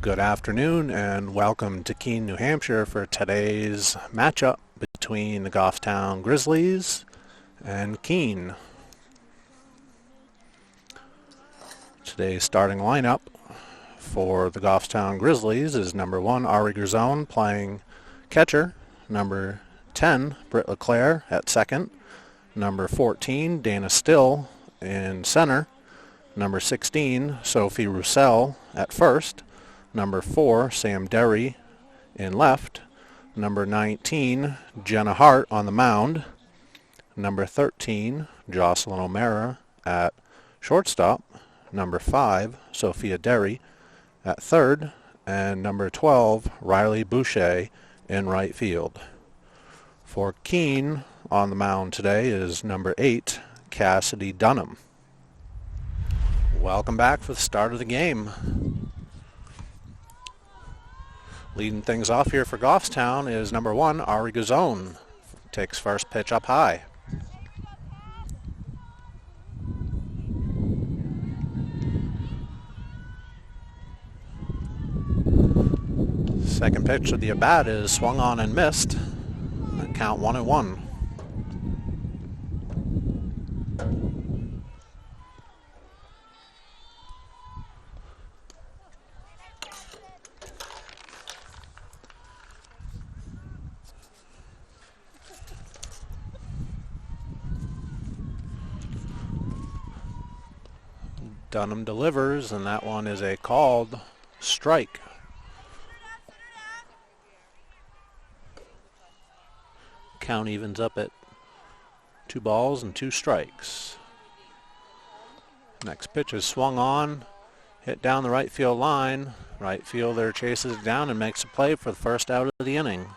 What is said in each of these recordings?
Good afternoon and welcome to Keene, New Hampshire for today's matchup between the Goffstown Grizzlies and Keene. Today's starting lineup for the Goffstown Grizzlies is number 1, Ari Grzone playing catcher, number 10, Britt LeClaire at second, number 14, Dana Still in center, number 16, Sophie Roussel at first, number 4, Sam Derry in left, number 19, Jenna Hart on the mound, number 13, Jocelyn O'Mara at shortstop, number 5, Sophia Derry at third, and number 12, Riley Boucher in right field. For Keene on the mound today is number 8, Cassidy Dunham. Welcome back for the start of the game. Leading things off here for Goffstown is number 1, Ari Grzone. Takes first pitch up high. Second pitch of the at-bat is swung on and missed. Count 1-1. Dunham delivers, and that one is a called strike. Count evens up at 2 balls and 2 strikes. Next pitch is swung on, hit down the right field line. Right fielder chases it down and makes a play for the first out of the inning.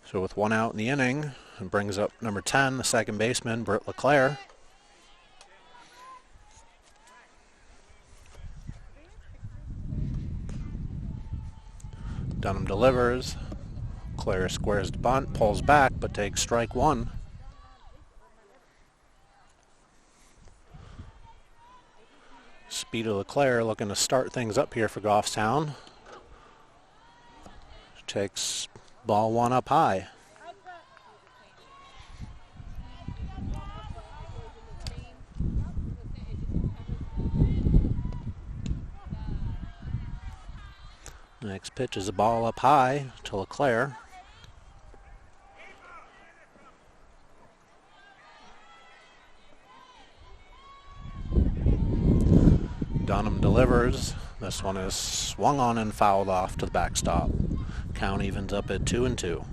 So with 1 out in the inning, it brings up number 10, the second baseman, Britt LeClaire. Dunham delivers. LeClaire squares the bunt, pulls back, but takes strike 1. Speed of LeClaire looking to start things up here for Goffstown. Takes ball 1 up high. Next pitch is a ball up high to LeClaire. Dunham delivers. This one is swung on and fouled off to the backstop. Count evens up at 2-2.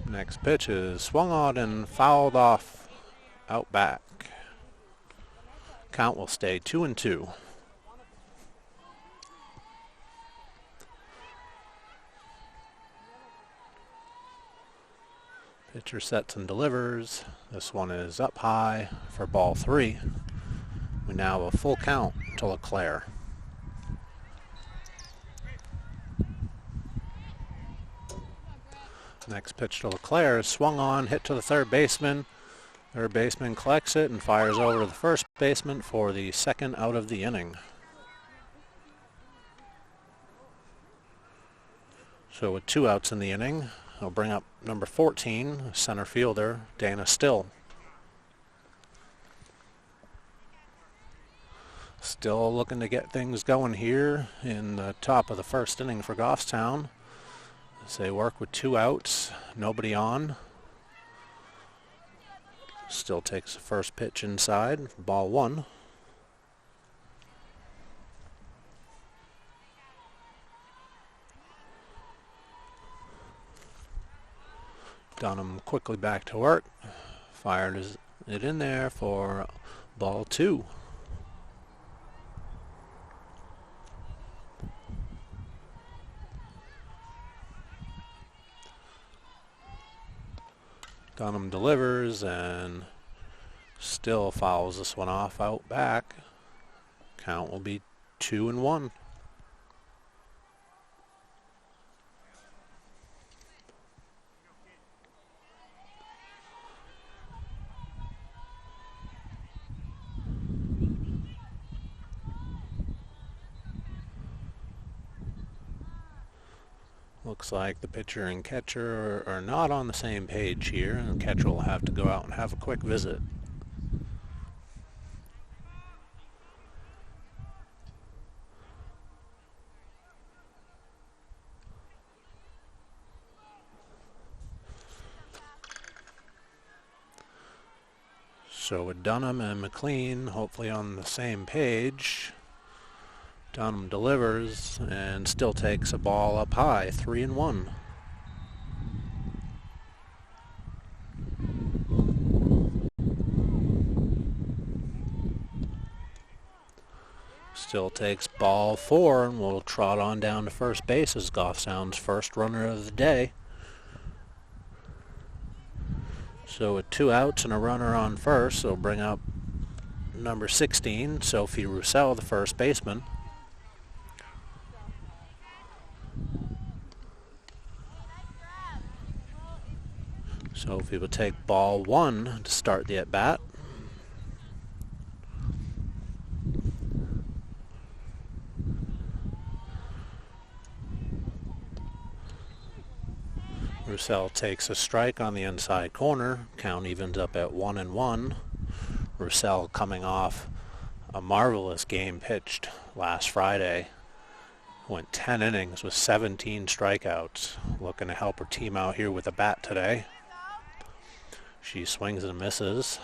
Next pitch is swung on and fouled off out back. Count will stay 2-2. Pitcher sets and delivers. This one is up high for ball 3. We now have a full count to LeClaire. Next pitch to LeClaire is swung on, hit to the third baseman. Third baseman collects it and fires over to the first baseman for the second out of the inning. So with 2 outs in the inning, I'll bring up number 14, center fielder, Dana Still. Still looking to get things going here in the top of the first inning for Goffstown. As they work with 2 outs, nobody on. Still takes the first pitch inside, ball 1. Dunham quickly back to work. Fired it in there for ball 2. Dunham delivers, and Still fouls this one off out back. Count will be 2-1. Looks like the pitcher and catcher are not on the same page here, and the catcher will have to go out and have a quick visit. So with Dunham and McLean hopefully on the same page, Dunham delivers and still takes a ball up high, 3-1. Still takes ball 4 and will trot on down to first base as Goffstown's first runner of the day. So with 2 outs and a runner on first, they'll bring up number 16, Sophie Roussel, the first baseman. Sophie will take ball 1 to start the at-bat. Roussel takes a strike on the inside corner. Count evens up at 1-1. Roussel coming off a marvelous game pitched last Friday. Went 10 innings with 17 strikeouts. Looking to help her team out here with a bat today. She swings and misses.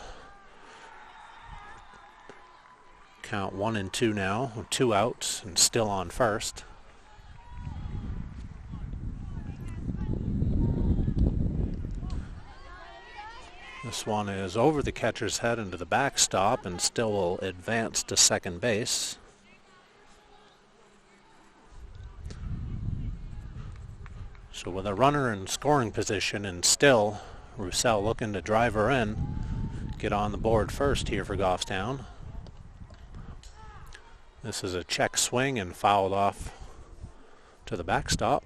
Count 1-2 now, with 2 outs and still on first. This one is over the catcher's head into the backstop and still will advance to second base. So with a runner in scoring position and still Roussel looking to drive her in, get on the board first here for Goffstown. This is a check swing and fouled off to the backstop.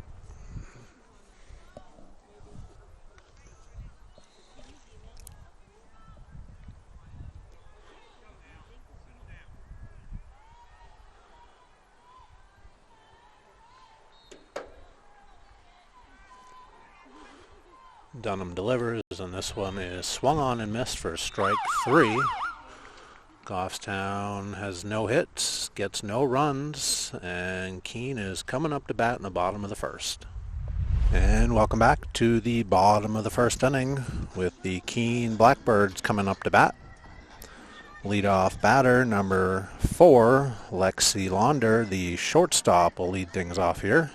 Dunham delivers, and this one is swung on and missed for strike 3. Goffstown has no hits, gets no runs, and Keene is coming up to bat in the bottom of the first. And welcome back to the bottom of the first inning with the Keene Blackbirds coming up to bat. Leadoff batter number 4, Lexi Launder, the shortstop, will lead things off here.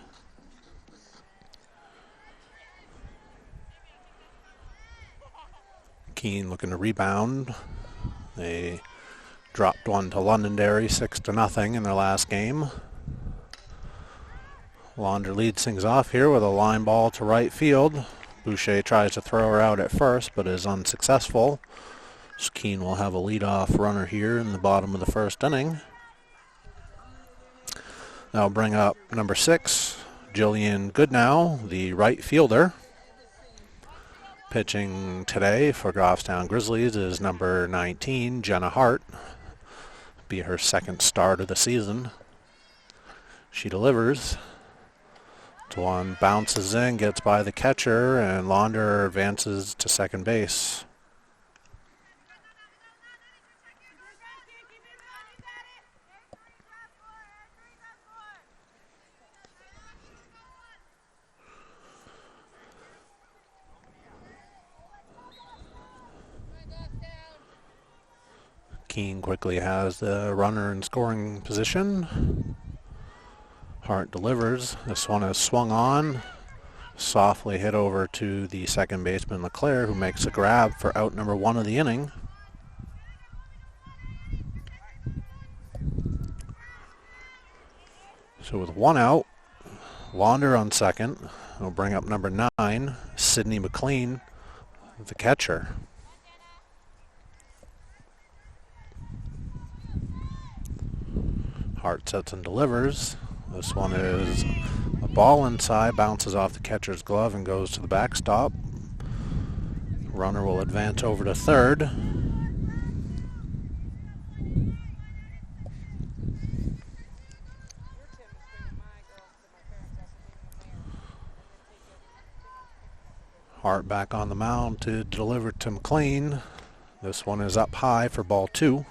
Keene looking to rebound. They dropped one to Londonderry 6-0 in their last game. Launder leads things off here with a line ball to right field. Boucher tries to throw her out at first but is unsuccessful. So Keene will have a leadoff runner here in the bottom of the first inning. That'll bring up number 6, Jillian Goodnow, the right fielder. Pitching today for Goffstown Grizzlies is number 19, Jenna Hart. Be her second start of the season. She delivers. One bounces in, gets by the catcher, and Launder advances to second base. Keene quickly has the runner in scoring position. Hart delivers. This one is swung on. Softly hit over to the second baseman LeClaire, who makes a grab for out number 1 of the inning. So with 1 out, Launder on second. We'll bring up number 9, Sydney McLean, the catcher. Hart sets and delivers. This one is a ball inside, bounces off the catcher's glove and goes to the backstop. Runner will advance over to third. Hart back on the mound to deliver to McLean. This one is up high for ball 2.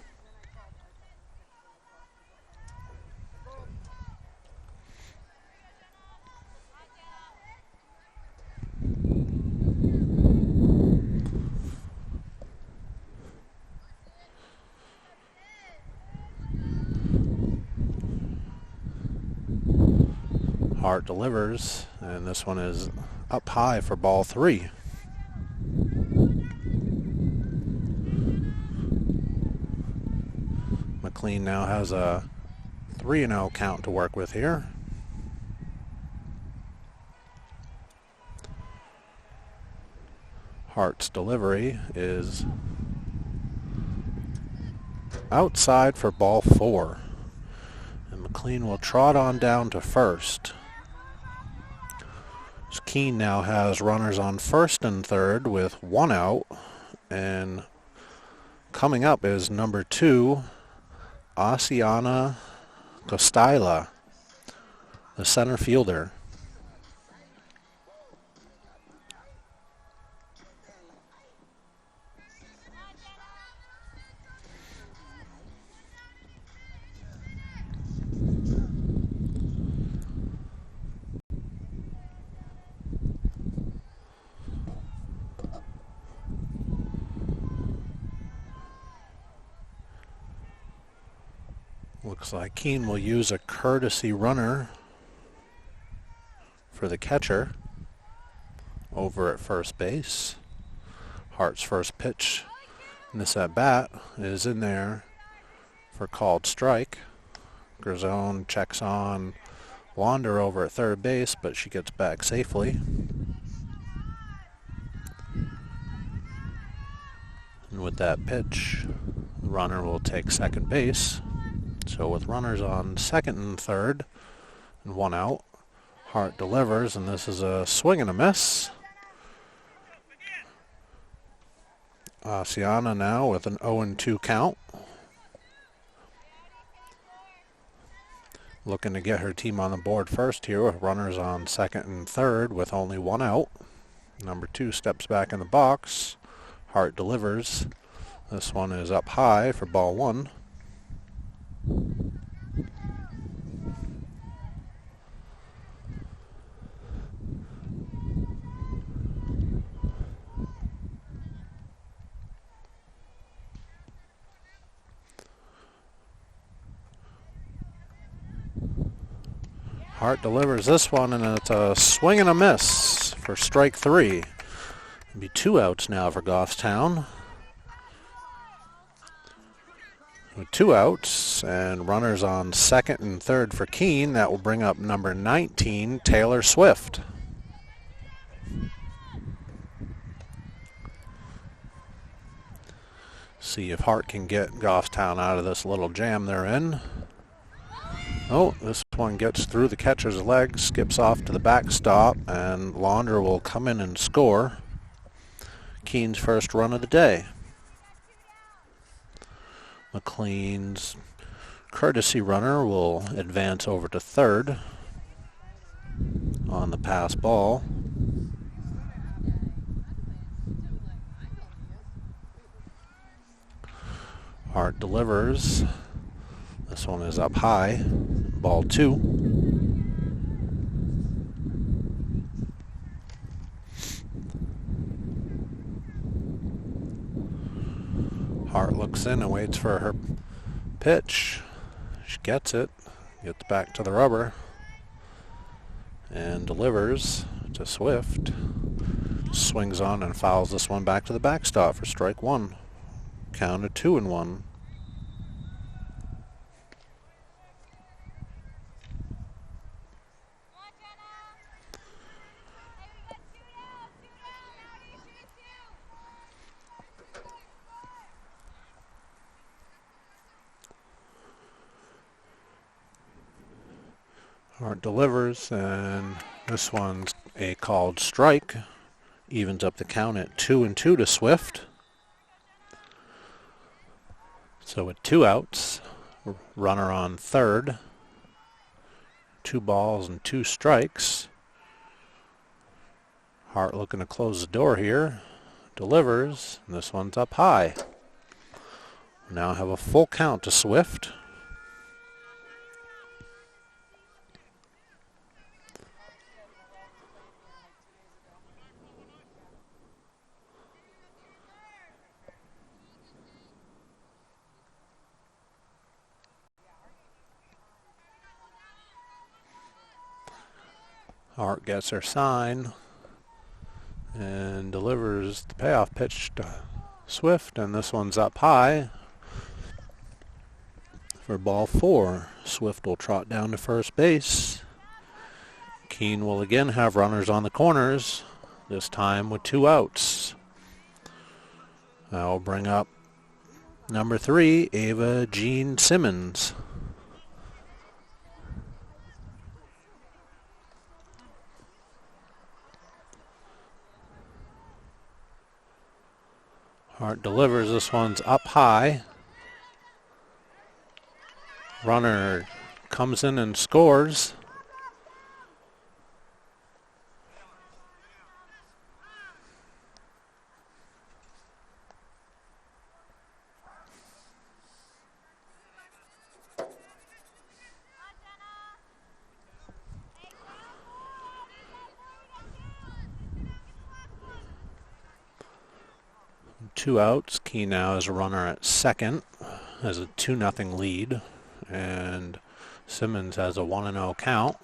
Hart delivers, and this one is up high for ball 3. McLean now has a 3-0 count to work with here. Hart's delivery is outside for ball 4. And McLean will trot on down to first. Keene now has runners on first and third with 1 out. And coming up is number 2, Asiana Costila, the center fielder. Looks like Keene will use a courtesy runner for the catcher over at first base. Hart's first pitch in this at-bat is in there for called strike. Grisone checks on Wander over at third base, but she gets back safely. And with that pitch, the runner will take second base. So with runners on second and third and 1 out, Hart delivers, and this is a swing and a miss. Asiana now with an 0-2 count. Looking to get her team on the board first here with runners on second and third with only 1 out. Number 2 steps back in the box. Hart delivers. This one is up high for ball 1. Hart delivers this one, and it's a swing and a miss for strike 3. It'll be 2 outs now for Goffstown. With 2 outs and runners on second and third for Keene, that will bring up number 19, Taylor Swift. See if Hart can get Goffstown out of this little jam they're in. Oh, this one gets through the catcher's legs, skips off to the backstop, and Launder will come in and score Keene's first run of the day. McLean's courtesy runner will advance over to third on the pass ball. Hart delivers. This one is up high, ball 2. Hart looks in and waits for her pitch. She gets it, gets back to the rubber, and delivers to Swift. Swings on and fouls this one back to the backstop for strike 1. Count of 2-1. Hart delivers, and this one's a called strike. Evens up the count at 2-2 to Swift. So with 2 outs, runner on third, 2 balls and 2 strikes. Hart looking to close the door here. Delivers, and this one's up high. Now have a full count to Swift. Hart gets her sign and delivers the payoff pitch to Swift, and this one's up high for ball 4. Swift will trot down to first base. Keene will again have runners on the corners, this time with 2 outs. I'll bring up number 3, Ava Jean Simmons. Hart delivers, this one's up high. Runner comes in and scores. Two outs. Keene now is a runner at second, has a 2-0 lead, and Simmons has a 1-0 count.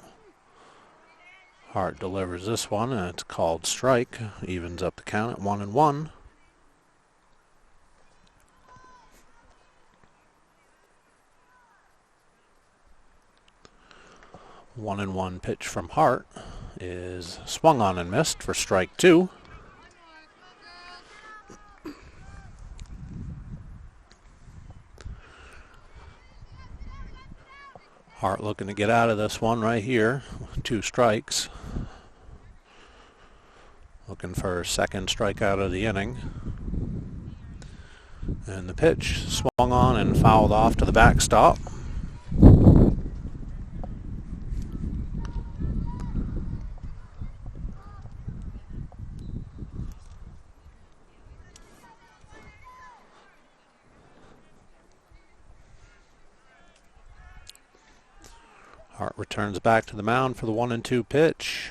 Hart delivers this one, and it's called strike. Evens up the count at 1-1. One and one pitch from Hart is swung on and missed for strike 2. Hart looking to get out of this one right here. 2 strikes. Looking for a second strikeout of the inning. And the pitch swung on and fouled off to the backstop. Hart returns back to the mound for the 1-2 pitch.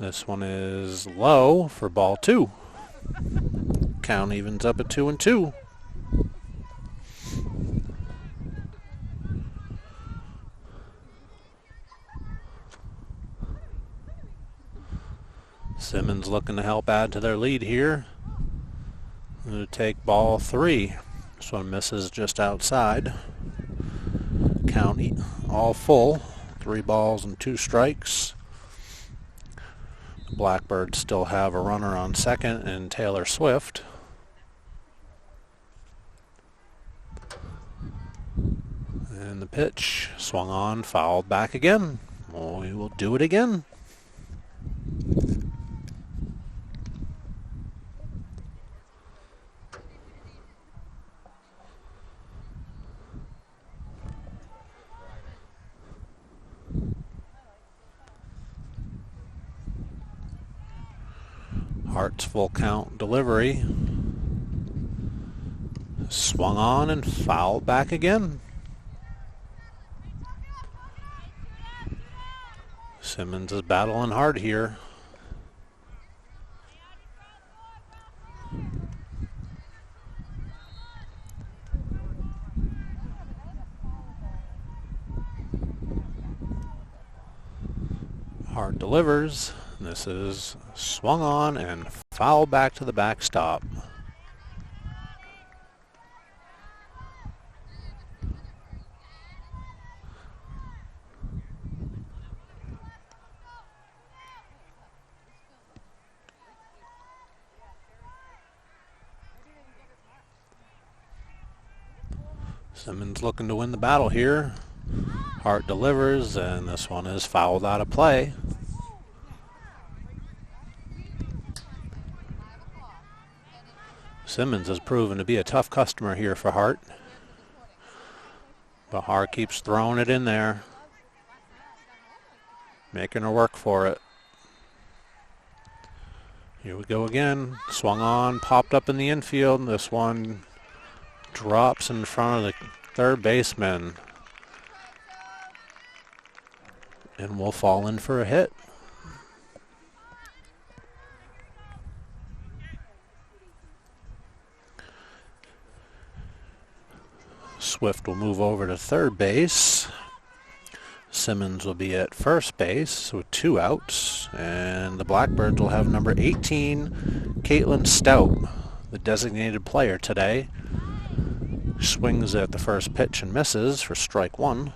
This one is low for ball 2. Count evens up at 2-2. Simmons looking to help add to their lead here. Going to take ball 3. This one misses just outside. Count all full. 3 balls and 2 strikes. The Blackbirds still have a runner on second and Taylor Swift. And the pitch swung on, fouled back again. We will do it again. Hart's full count delivery. Swung on and fouled back again. Simmons is battling hard here. Hart delivers. This is swung on and fouled back to the backstop. Simmons looking to win the battle here. Hart delivers, and this one is fouled out of play. Simmons has proven to be a tough customer here for Hart. But Hart keeps throwing it in there, making her work for it. Here we go again. Swung on, popped up in the infield. This one drops in front of the third baseman and will fall in for a hit. Swift will move over to third base. Simmons will be at first base with 2 outs, and the Blackbirds will have number 18, Caitlin Stout, the designated player today. Swings at the first pitch and misses for strike 1.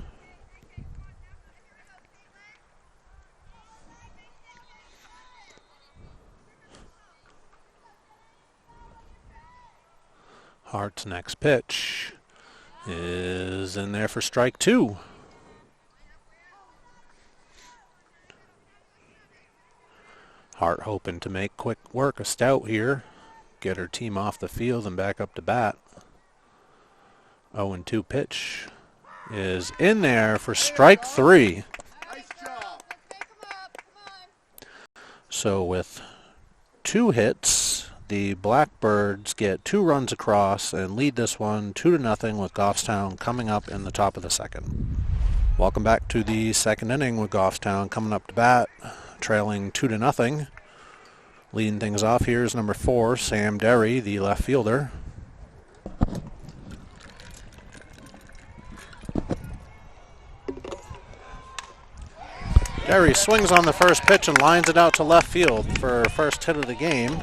Hart's next pitch is in there for strike 2. Hart hoping to make quick work of Stout here, get her team off the field and back up to bat. 0-2 pitch is in there for strike 3. So with 2 hits, the Blackbirds get 2 runs across and lead this one 2-0 with Goffstown coming up in the top of the second. Welcome back to the second inning with Goffstown coming up to bat, trailing 2-0. Leading things off here is number 4, Sam Derry, the left fielder. Derry swings on the first pitch and lines it out to left field for first hit of the game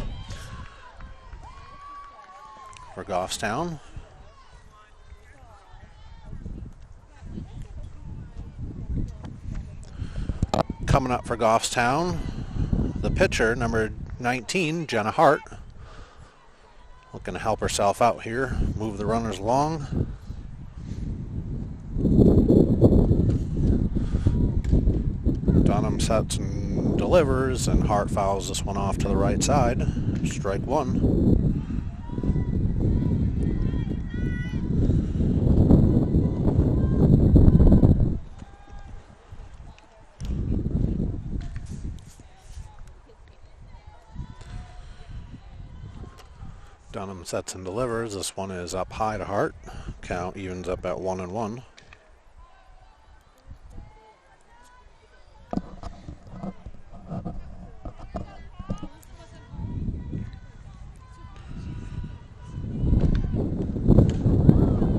for Goffstown. Coming up for Goffstown, the pitcher, number 19, Jenna Hart, looking to help herself out here, move the runners along. Dunham sets and delivers, and Hart fouls this one off to the right side. Strike 1. Dunham sets and delivers. This one is up high to Hart. Count evens up at 1-1.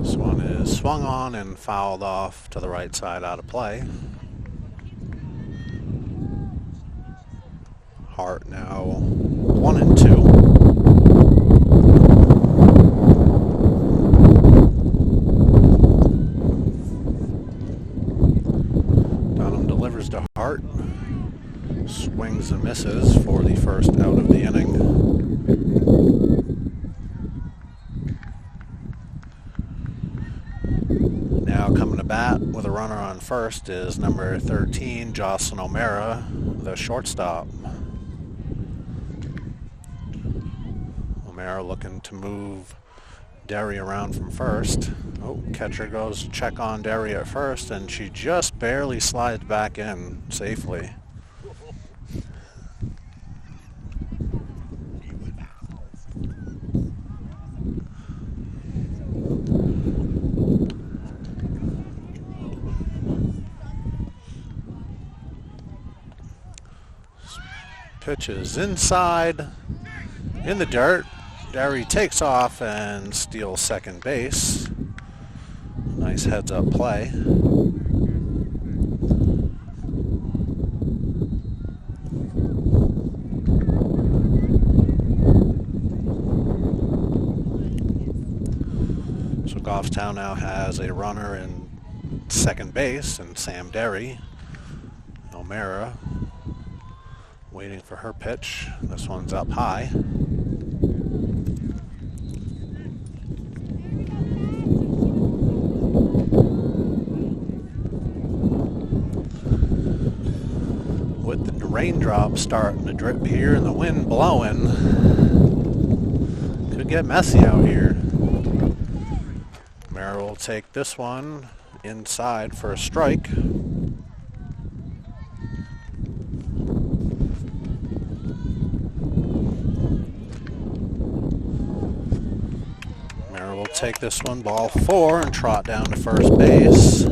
This one is swung on and fouled off to the right side out of play. Hart now 1-2. To Hart, swings and misses for the first out of the inning. Now coming to bat with a runner on first is number 13, Jocelyn O'Mara, the shortstop. O'Mara looking to move Derry around from first. Oh, catcher goes to check on Derry at first, and she just barely slides back in safely. Pitch is inside, in the dirt. Derry takes off and steals second base. Nice heads-up play. So Goffstown now has a runner in second base, and Sam Derry. O'Mara waiting for her pitch. This one's up high. with the raindrops starting to drip here and the wind blowing. Could get messy out here. Mara will take this one inside for a strike. Mara will take this one, ball 4, and trot down to first base.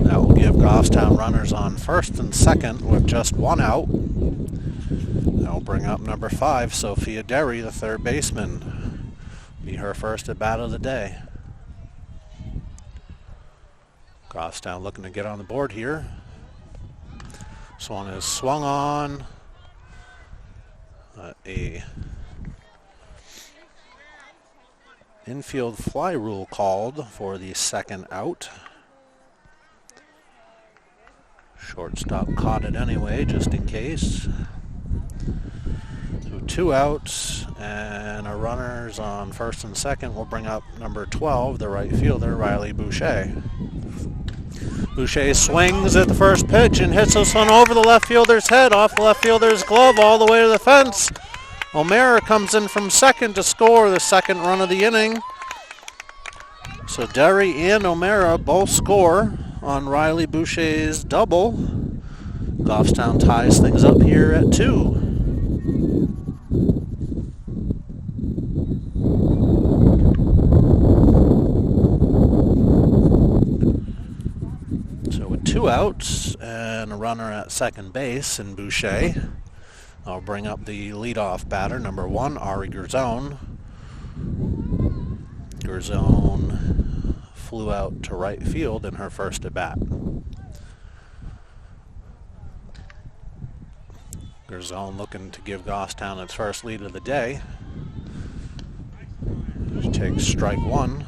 That will give Goffstown runners on first and second with just one out. That will bring up number 5, Sophia Derry, the third baseman. Be her first at bat of the day. Goffstown looking to get on the board here. This one is swung on. A infield fly rule called for the second out. Shortstop caught it anyway, just in case. So 2 outs, and our runners on first and second will bring up number 12, the right fielder, Riley Boucher. Boucher swings at the first pitch and hits this one over the left fielder's head, off the left fielder's glove, all the way to the fence. O'Mara comes in from second to score the second run of the inning. So Derry and O'Mara both score on Riley Boucher's double. Goffstown ties things up here at 2. So with 2 outs and a runner at second base in Boucher, I'll bring up the leadoff batter, number 1, Ari Gerzone. Gerzone flew out to right field in her first at bat. Gerzone looking to give Goffstown its first lead of the day. She takes strike 1.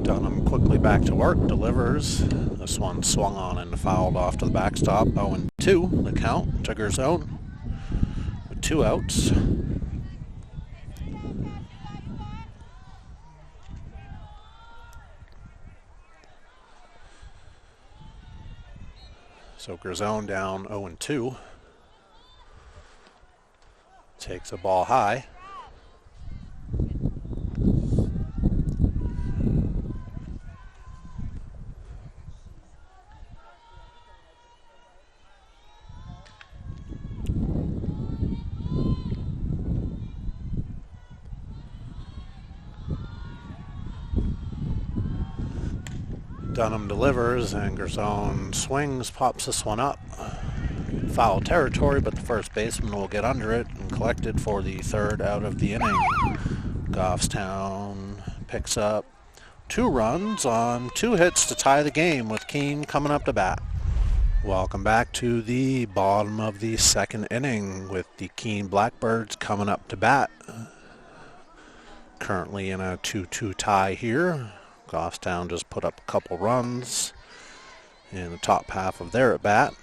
Dunham quickly back to work, delivers. This one swung on and fouled off to the backstop. 0-2, the count to Gerzone with 2 outs. So Gerzone down 0-2. Takes a ball high. Dunham delivers, and Gerzone swings, pops this one up. Foul territory, but the first baseman will get under it and collect it for the third out of the inning. Goffstown picks up 2 runs on 2 hits to tie the game, with Keene coming up to bat. Welcome back to the bottom of the second inning, with the Keene Blackbirds coming up to bat. Currently in a 2-2 tie here. Goffstown just put up a couple runs in the top half of their at-bat.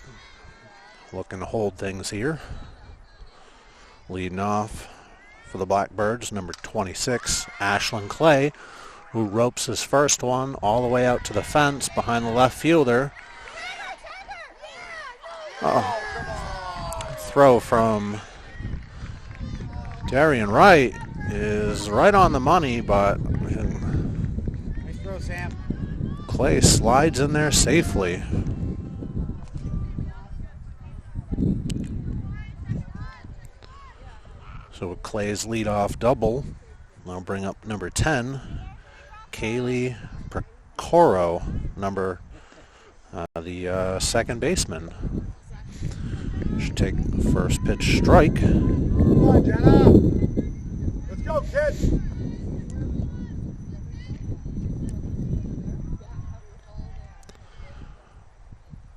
Looking to hold things here. Leading off for the Blackbirds, number 26, Ashlyn Clay, who ropes his first one all the way out to the fence behind the left fielder. Throw from Darian Wright is right on the money, but Clay slides in there safely. So with Clay's leadoff double, I'll bring up number 10, Kaylee Procoro, the second baseman. Should take the first pitch strike. Come on, Jenna. Let's go, kid.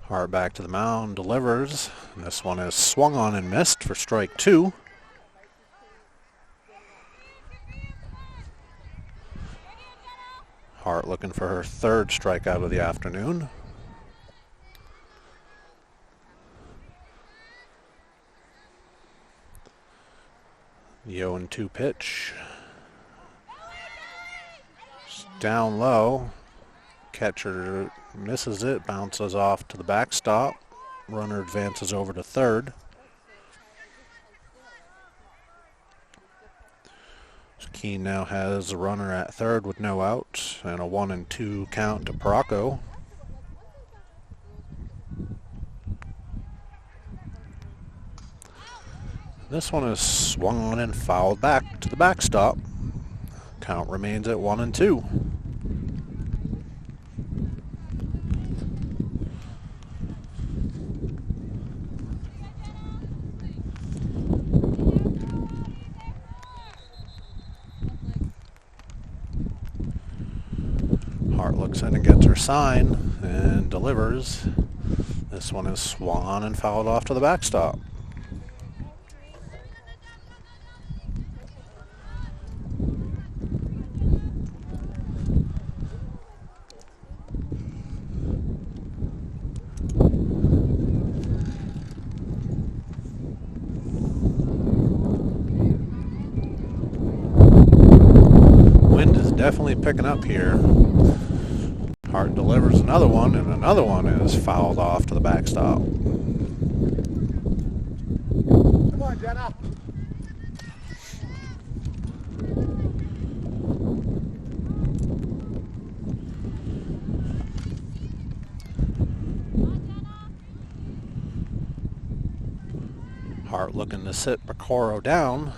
Hart back to the mound, delivers. And this one is swung on and missed for strike 2. Hart looking for her third strikeout of the afternoon. The 0-2 pitch. Down low. Catcher misses it, bounces off to the backstop. Runner advances over to third. So Keene now has a runner at third with no outs and a 1-2 count to Paracco. This one is swung on and fouled back to the backstop. Count remains at 1-2. Hart looks in and gets her sign and delivers. This one is swung on and fouled off to the backstop. Wind is definitely picking up here. Hart delivers another one, and another one is fouled off to the backstop. Come on, Jenna. Hart looking to sit Picoro down,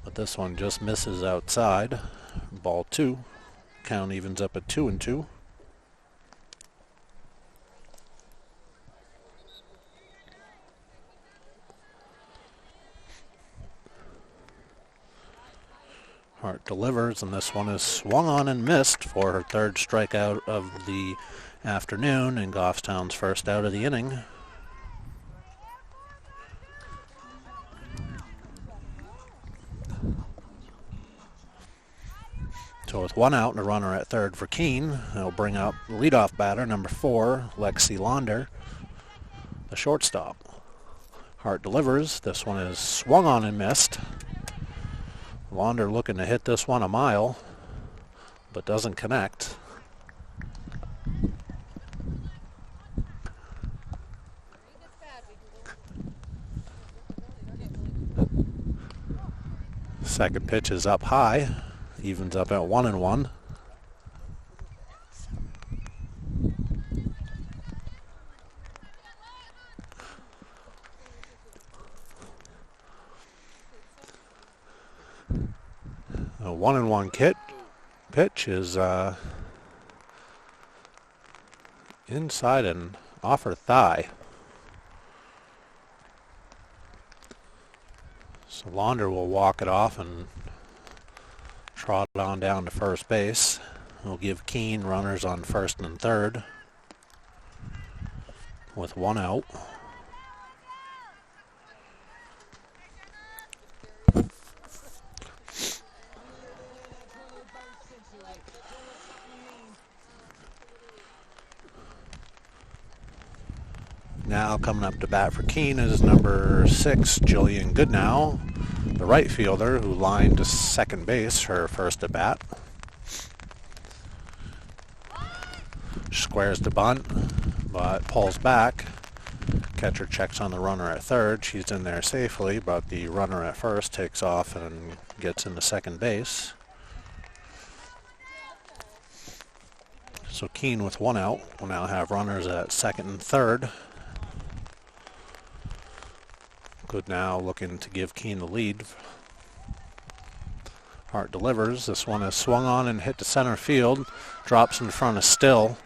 but this one just misses outside. Ball 2. Count evens up at 2-2. Hart delivers, and this one is swung on and missed for her third strikeout of the afternoon and Goffstown's first out of the inning. So with one out and a runner at third for Keene, it'll bring up leadoff batter number 4, Lexi Launder, the shortstop. Hart delivers. This one is swung on and missed. Launder looking to hit this one a mile, but doesn't connect. Second pitch is up high. Evens up at 1-1. A 1-1 pitch is inside and off her thigh. So Launder will walk it off and trot on down to first base. We'll give Keene runners on first and third with one out. Now coming up to bat for Keene is number 6, Jillian Goodnow, the right fielder who lined to second base her first at bat. Squares to bunt, but pulls back. Catcher checks on the runner at third. She's in there safely, but the runner at first takes off and gets into second base. So Keene with one out will now have runners at second and third. Goodnow looking to give Keene the lead. Hart delivers. This one is swung on and hit to center field. Drops in front of Still.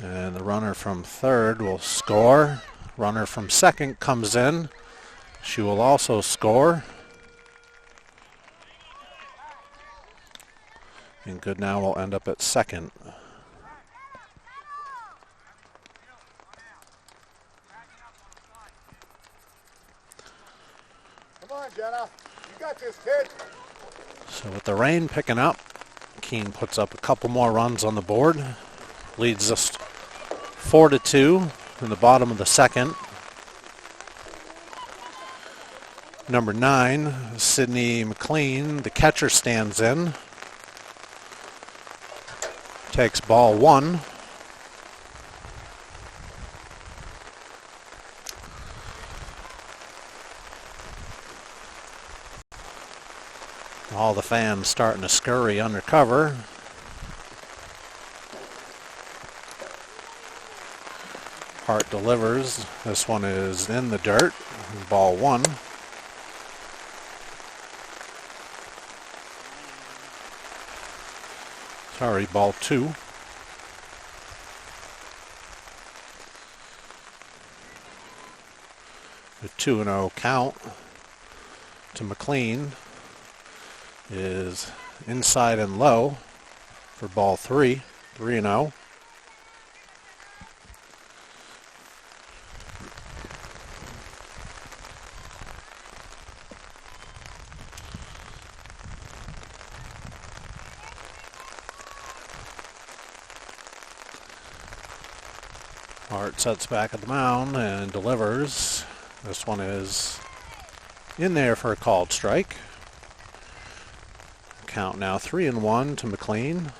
And the runner from third will score. Runner from second comes in. She will also score. And Goodnow will end up at second. Come on, Jenna. You got this, kid. So with the rain picking up, Keene puts up a couple more runs on the board. Leads us 4-2 in the bottom of the second. Number 9, Sydney McLean, the catcher, stands in. Takes ball 1. All the fans starting to scurry under cover. Hart delivers. This one is in the dirt. Ball 1. Sorry, ball 2. The 2-0 count to McLean is inside and low for ball 3. 3-0. Hart sets back at the mound and delivers. This one is in there for a called strike. Count now 3-1 to McLean.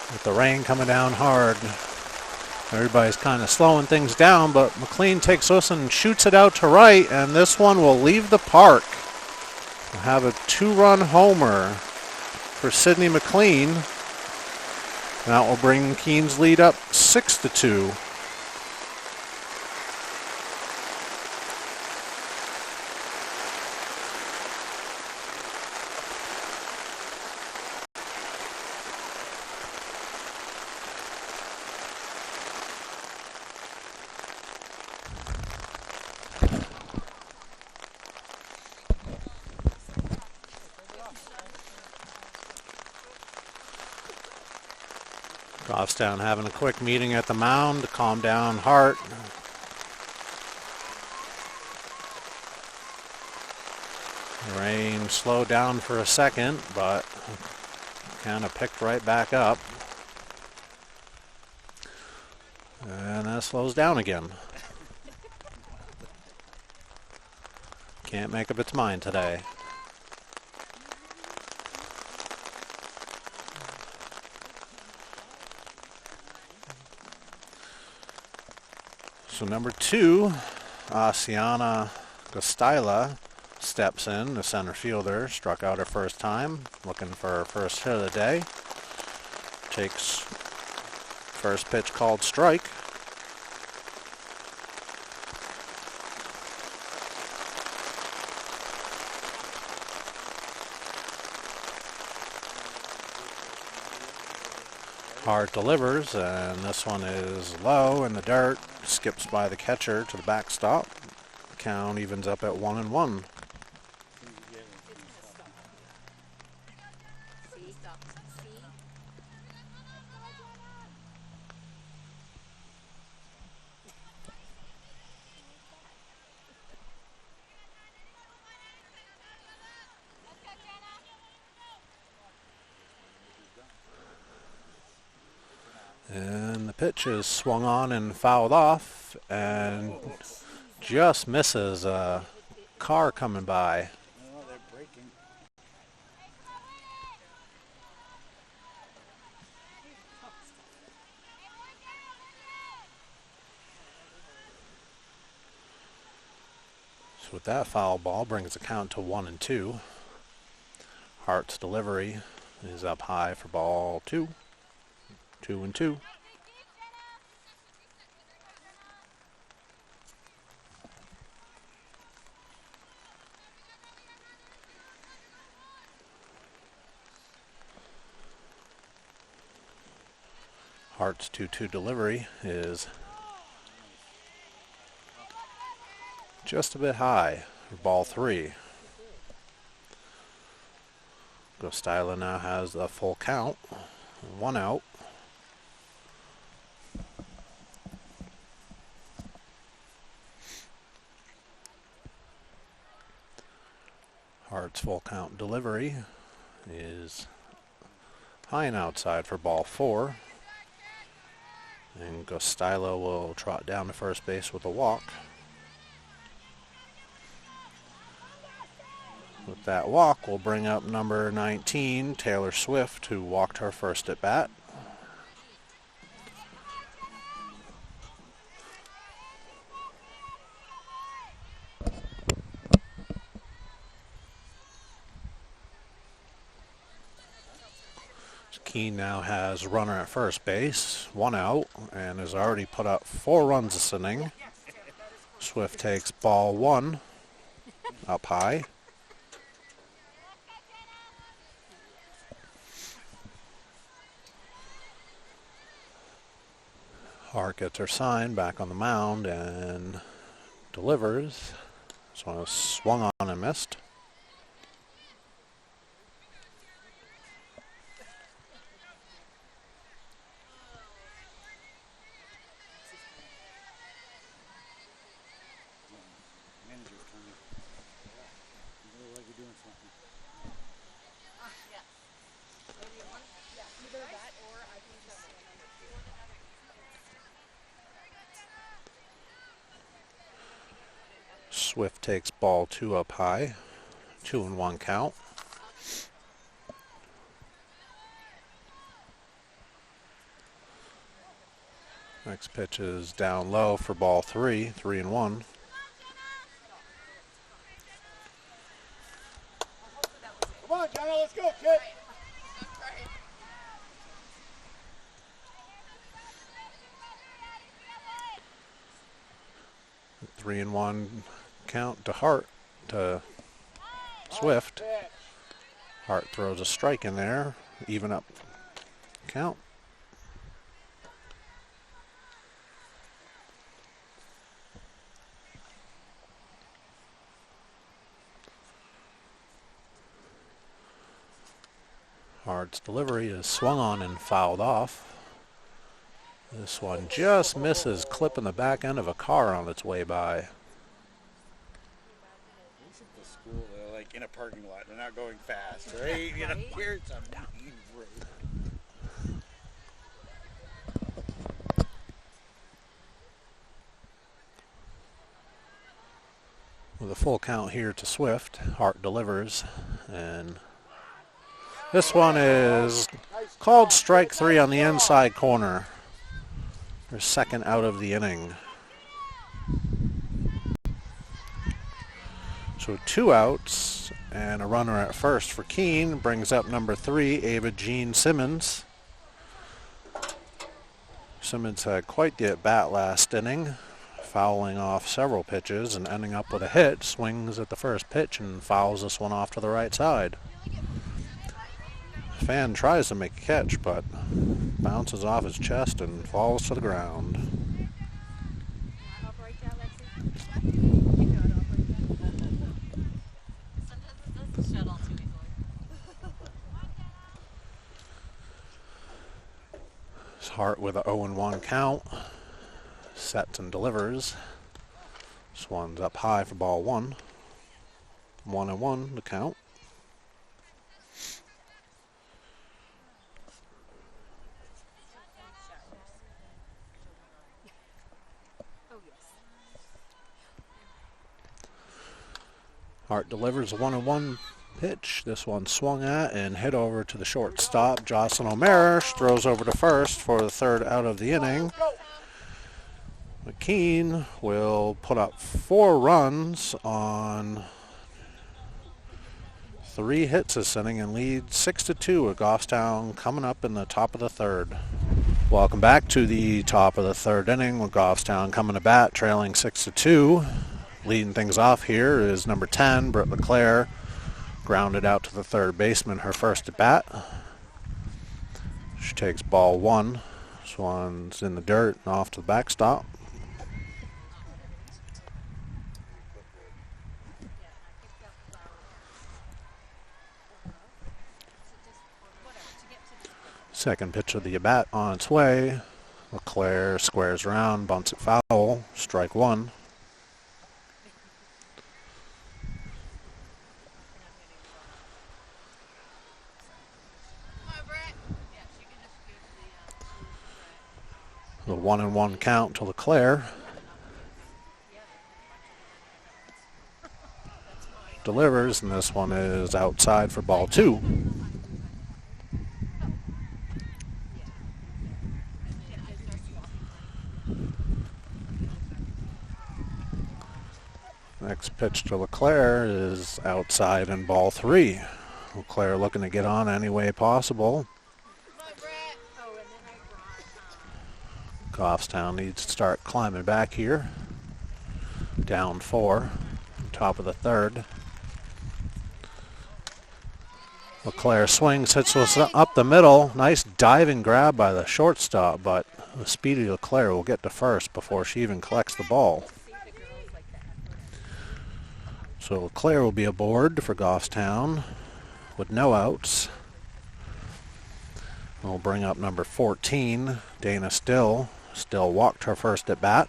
With the rain coming down hard, everybody's kind of slowing things down, but McLean takes this and shoots it out to right, and this one will leave the park. We'll have a 2-run homer for Sydney McLean. That will bring Keene's lead up 6-2. Goffstown having a quick meeting at the mound to calm down Hart. The rain slowed down for a second, but kind of picked right back up. And that slows down again. Can't make up its mind today. So number 2, Asiana Gostila steps in, the center fielder. Struck out her first time, looking for her first hit of the day. Takes first pitch called strike. Hart delivers, and this one is low in the dirt. Skips by the catcher to the backstop. Count evens up at 1-1. And the pitch is swung on and fouled off, and just misses a car coming by. So with that foul ball, brings the count to 1-2. Hart's delivery is up high for ball 2. 2-2. Hart's 2-2 delivery is just a bit high for ball 3. Gostila now has a full count. One out. Hart's full count delivery is high and outside for ball 4. And Gostilo will trot down to first base with a walk. With that walk, we'll bring up number 19, Taylor Swift, who walked her first at bat. Keene now has runner at first base, one out, and has already put up 4 runs this inning. Swift takes ball 1 up high. Hart gets her sign back on the mound and delivers. This one was swung on and missed. Swift takes ball 2 up high, 2-1 count. Next pitch is down low for ball 3, 3-1. Come on, Jenna, let's go, kid. 3-1 count to Hart, to Swift. Hart throws a strike in there, even up count. Hart's delivery is swung on and fouled off. This one just misses, clipping the back end of a car on its way by. At the school, they're like in a parking lot. They're not going fast, right? You know, here's some mean road. With a full count here to Swift, Hart delivers, and this one is called strike 3 on the inside corner. Their second out of the inning. So 2 outs and a runner at first for Keene brings up number 3, Ava Jean Simmons. Simmons had quite the at-bat last inning, fouling off several pitches and ending up with a hit. Swings at the first pitch and fouls this one off to the right side. Fan tries to make a catch, but bounces off his chest and falls to the ground. Hart with a 0-1 count, sets and delivers. This one's up high for ball 1. 1-1 the count. Hart delivers a 1-1 pitch. This one swung at and hit over to the shortstop. Jocelyn O'Mara throws over to first for the 3rd out of the inning. Keene will put up 4 runs on 3 hits this inning and lead 6-2 with Goffstown coming up in the top of the 3rd. Welcome back to the top of the 3rd inning with Goffstown coming to bat, trailing 6-2. Leading things off here is number 10, Britt LeClaire, grounded out to the 3rd baseman, her first at bat. She takes ball 1. This one's in the dirt and off to the backstop. Second pitch of the at-bat on its way. LeClaire squares around, bunts it foul. Strike one. The 1-1 count to LeClaire. Delivers, and this one is outside for ball two. Next pitch to LeClaire is outside in ball three. LeClaire looking to get on any way possible. Goffstown needs to start climbing back here. Down 4, top of the third. LeClaire swings, hits up the middle. Nice diving grab by the shortstop, but the speedy LeClaire will get to first before she even collects the ball. So LeClaire will be aboard for Goffstown with no outs. We'll bring up number 14, Dana Still. Still walked her first at bat.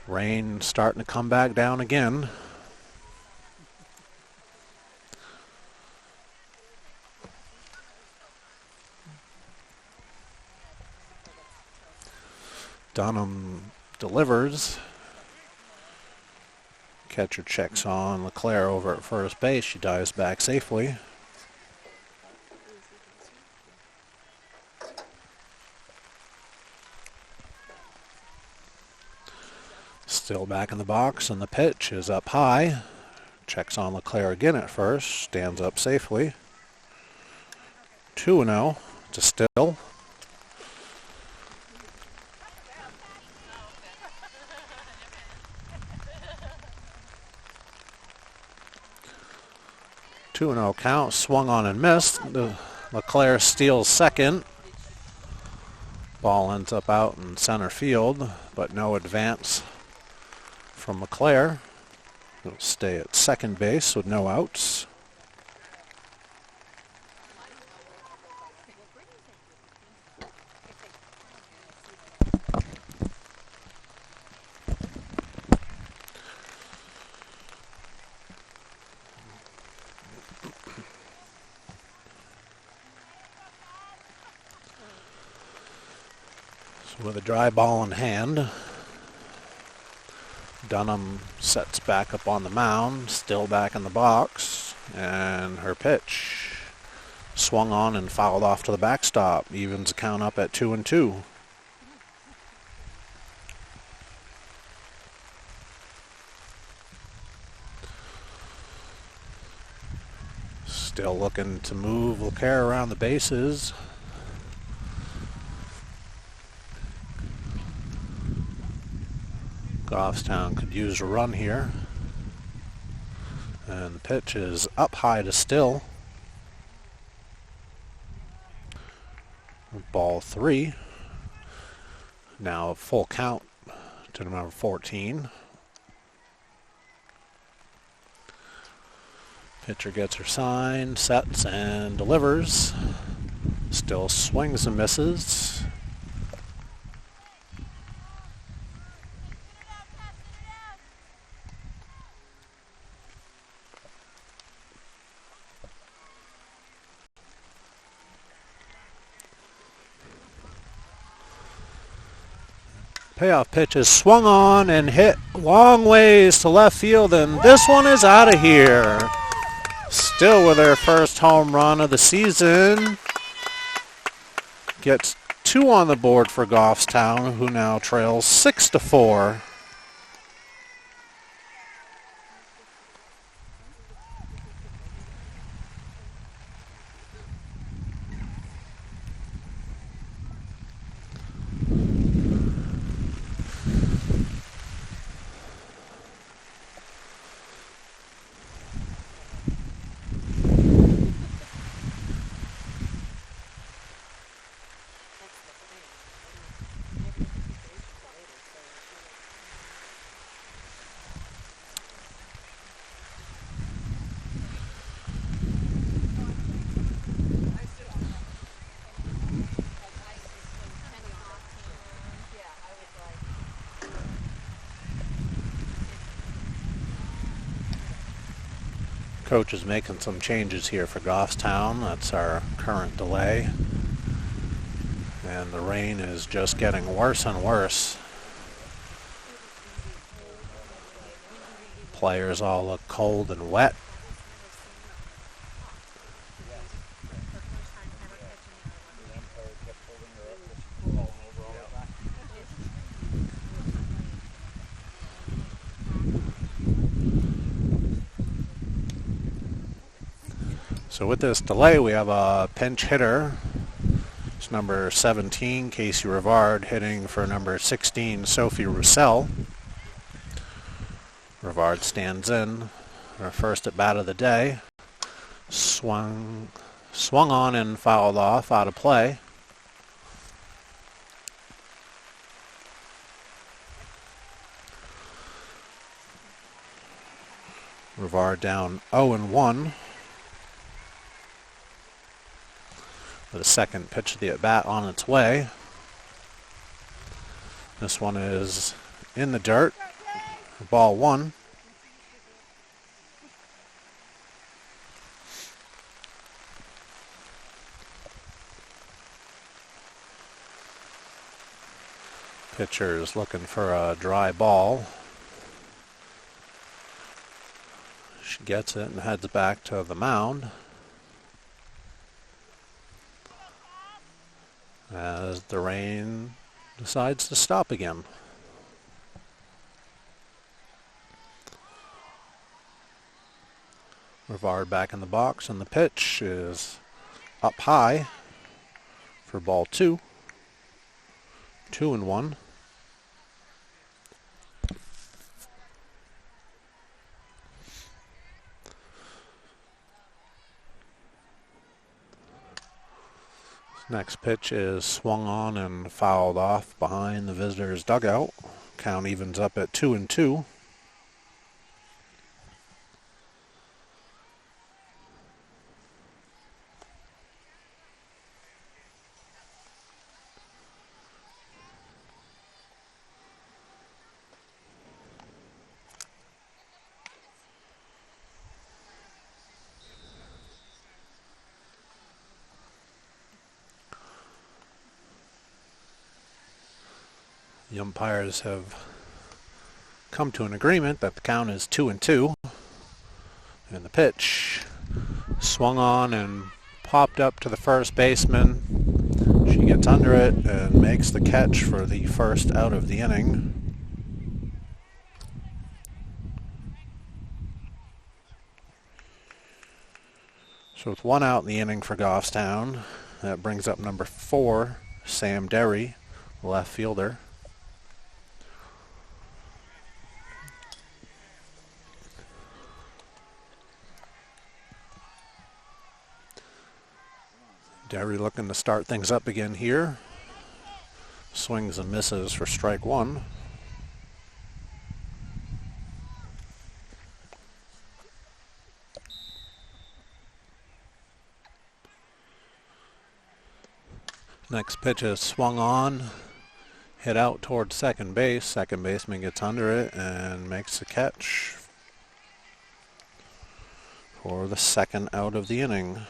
Rain starting to come back down again. Dunham delivers. Catcher checks on LeClaire over at first base. She dives back safely. Still back in the box, and the pitch is up high. Checks on LeClaire again at first. Stands up safely. 2-0 to Still. Two and 0 count, swung on and missed. LeClaire steals second. Ball ends up out in center field, but no advance from LeClaire. He'll stay at second base with no outs. With a dry ball in hand, Dunham sets back up on the mound, Still back in the box, and her pitch swung on and fouled off to the backstop. Evens the count up at 2-2. Still looking to move LeClaire around the bases. Goffstown could use a run here. And the pitch is up high to Still. Ball 3. Now a full count to number 14. Pitcher gets her sign, sets and delivers. Still swings and misses. Payoff pitch is swung on and hit long ways to left field, and this one is out of here. Still with her first home run of the season. Gets 2 on the board for Goffstown, who now trails 6-4. Coach is making some changes here for Goffstown. That's our current delay. And the rain is just getting worse and worse. Players all look cold and wet. So with this delay, we have a pinch hitter. It's number 17, Casey Rivard, hitting for number 16, Sophie Roussel. Rivard stands in. Her first at bat of the day. Swung on and fouled off, out of play. Rivard down 0-1. With a second pitch of the at-bat on its way. This one is in the dirt. Ball one. Pitcher is looking for a dry ball. She gets it and heads back to the mound. As the rain decides to stop again. Rivard back in the box, and the pitch is up high for ball two. 2-1. Next pitch is swung on and fouled off behind the visitor's dugout. Count evens up at 2-2. The umpires have come to an agreement that the count is 2-2. And the pitch swung on and popped up to the first baseman. She gets under it and makes the catch for the first out of the inning. So with one out in the inning for Goffstown, that brings up number 4, Sam Derry, left fielder. Derry looking to start things up again here. Swings and misses for strike one. Next pitch is swung on, hit out towards second base. Second baseman gets under it and makes the catch for the second out of the inning.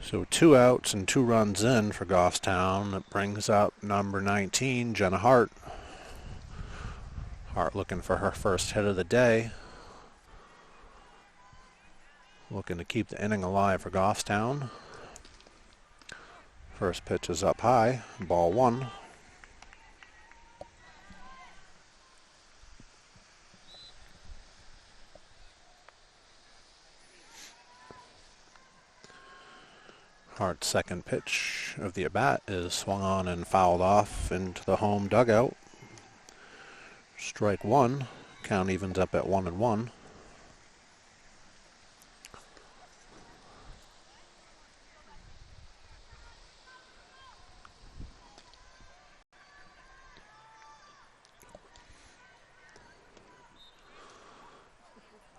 So 2 outs and 2 runs in for Goffstown. That brings up number 19, Jenna Hart. Hart looking for her first hit of the day. Looking to keep the inning alive for Goffstown. First pitch is up high, ball one. Hart's second pitch of the at-bat is swung on and fouled off into the home dugout. Strike one. Count evens up at 1-1.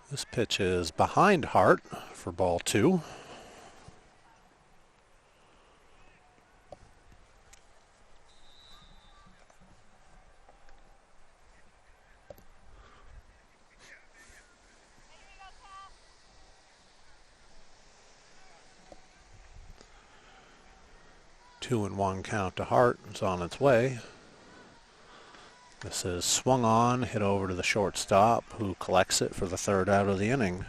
This pitch is behind Hart for ball two. 2-1 count to Hart. It's on its way. This is swung on, hit over to the shortstop, who collects it for the third out of the inning.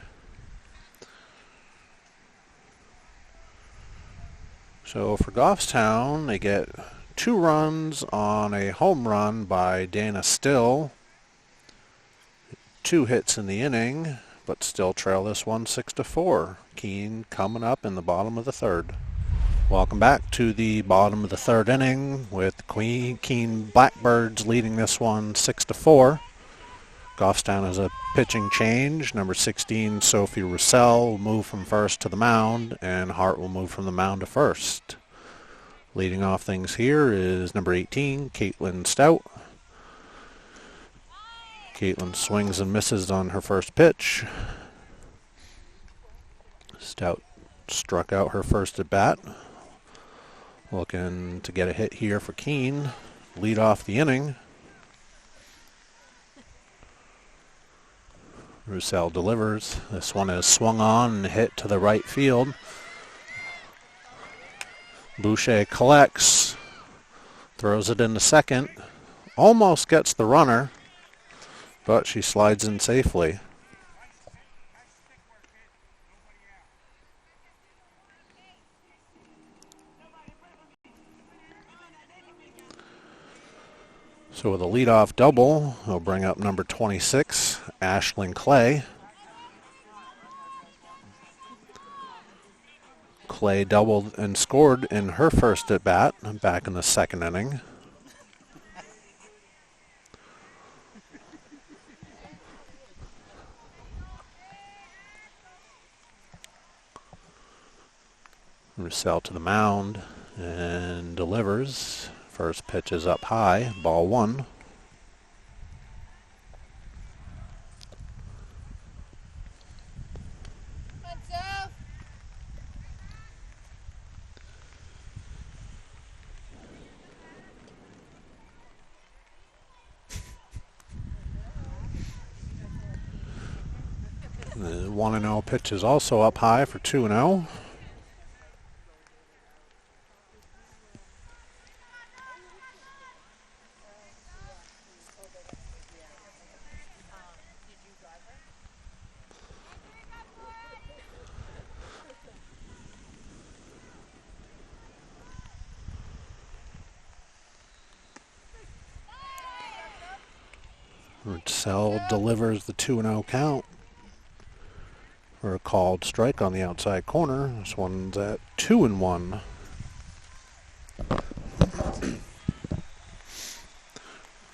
So for Goffstown, they get 2 runs on a home run by Dana Still. 2 hits in the inning, but still trail this one 6-4. Keene coming up in the bottom of the third. Welcome back to the bottom of the third inning with Keene Blackbirds leading this one 6-4. Goffstown has a pitching change. Number 16, Sophie Roussel, will move from first to the mound, and Hart will move from the mound to first. Leading off things here is number 18, Caitlin Stout. Caitlin swings and misses on her first pitch. Stout struck out her first at bat. Looking to get a hit here for Keene. Lead off the inning. Roussel delivers. This one is swung on and hit to the right field. Boucher collects. Throws it into second. Almost gets the runner, but she slides in safely. So with a leadoff double, he'll bring up number 26, Ashlyn Clay. Clay doubled and scored in her first at bat, back in the second inning. Roussel to the mound and delivers. First pitch is up high, ball 1. The 1-0 pitch is also up high for 2-0. Roussel delivers the 2-0 count for a called strike on the outside corner. This one's at 2-1.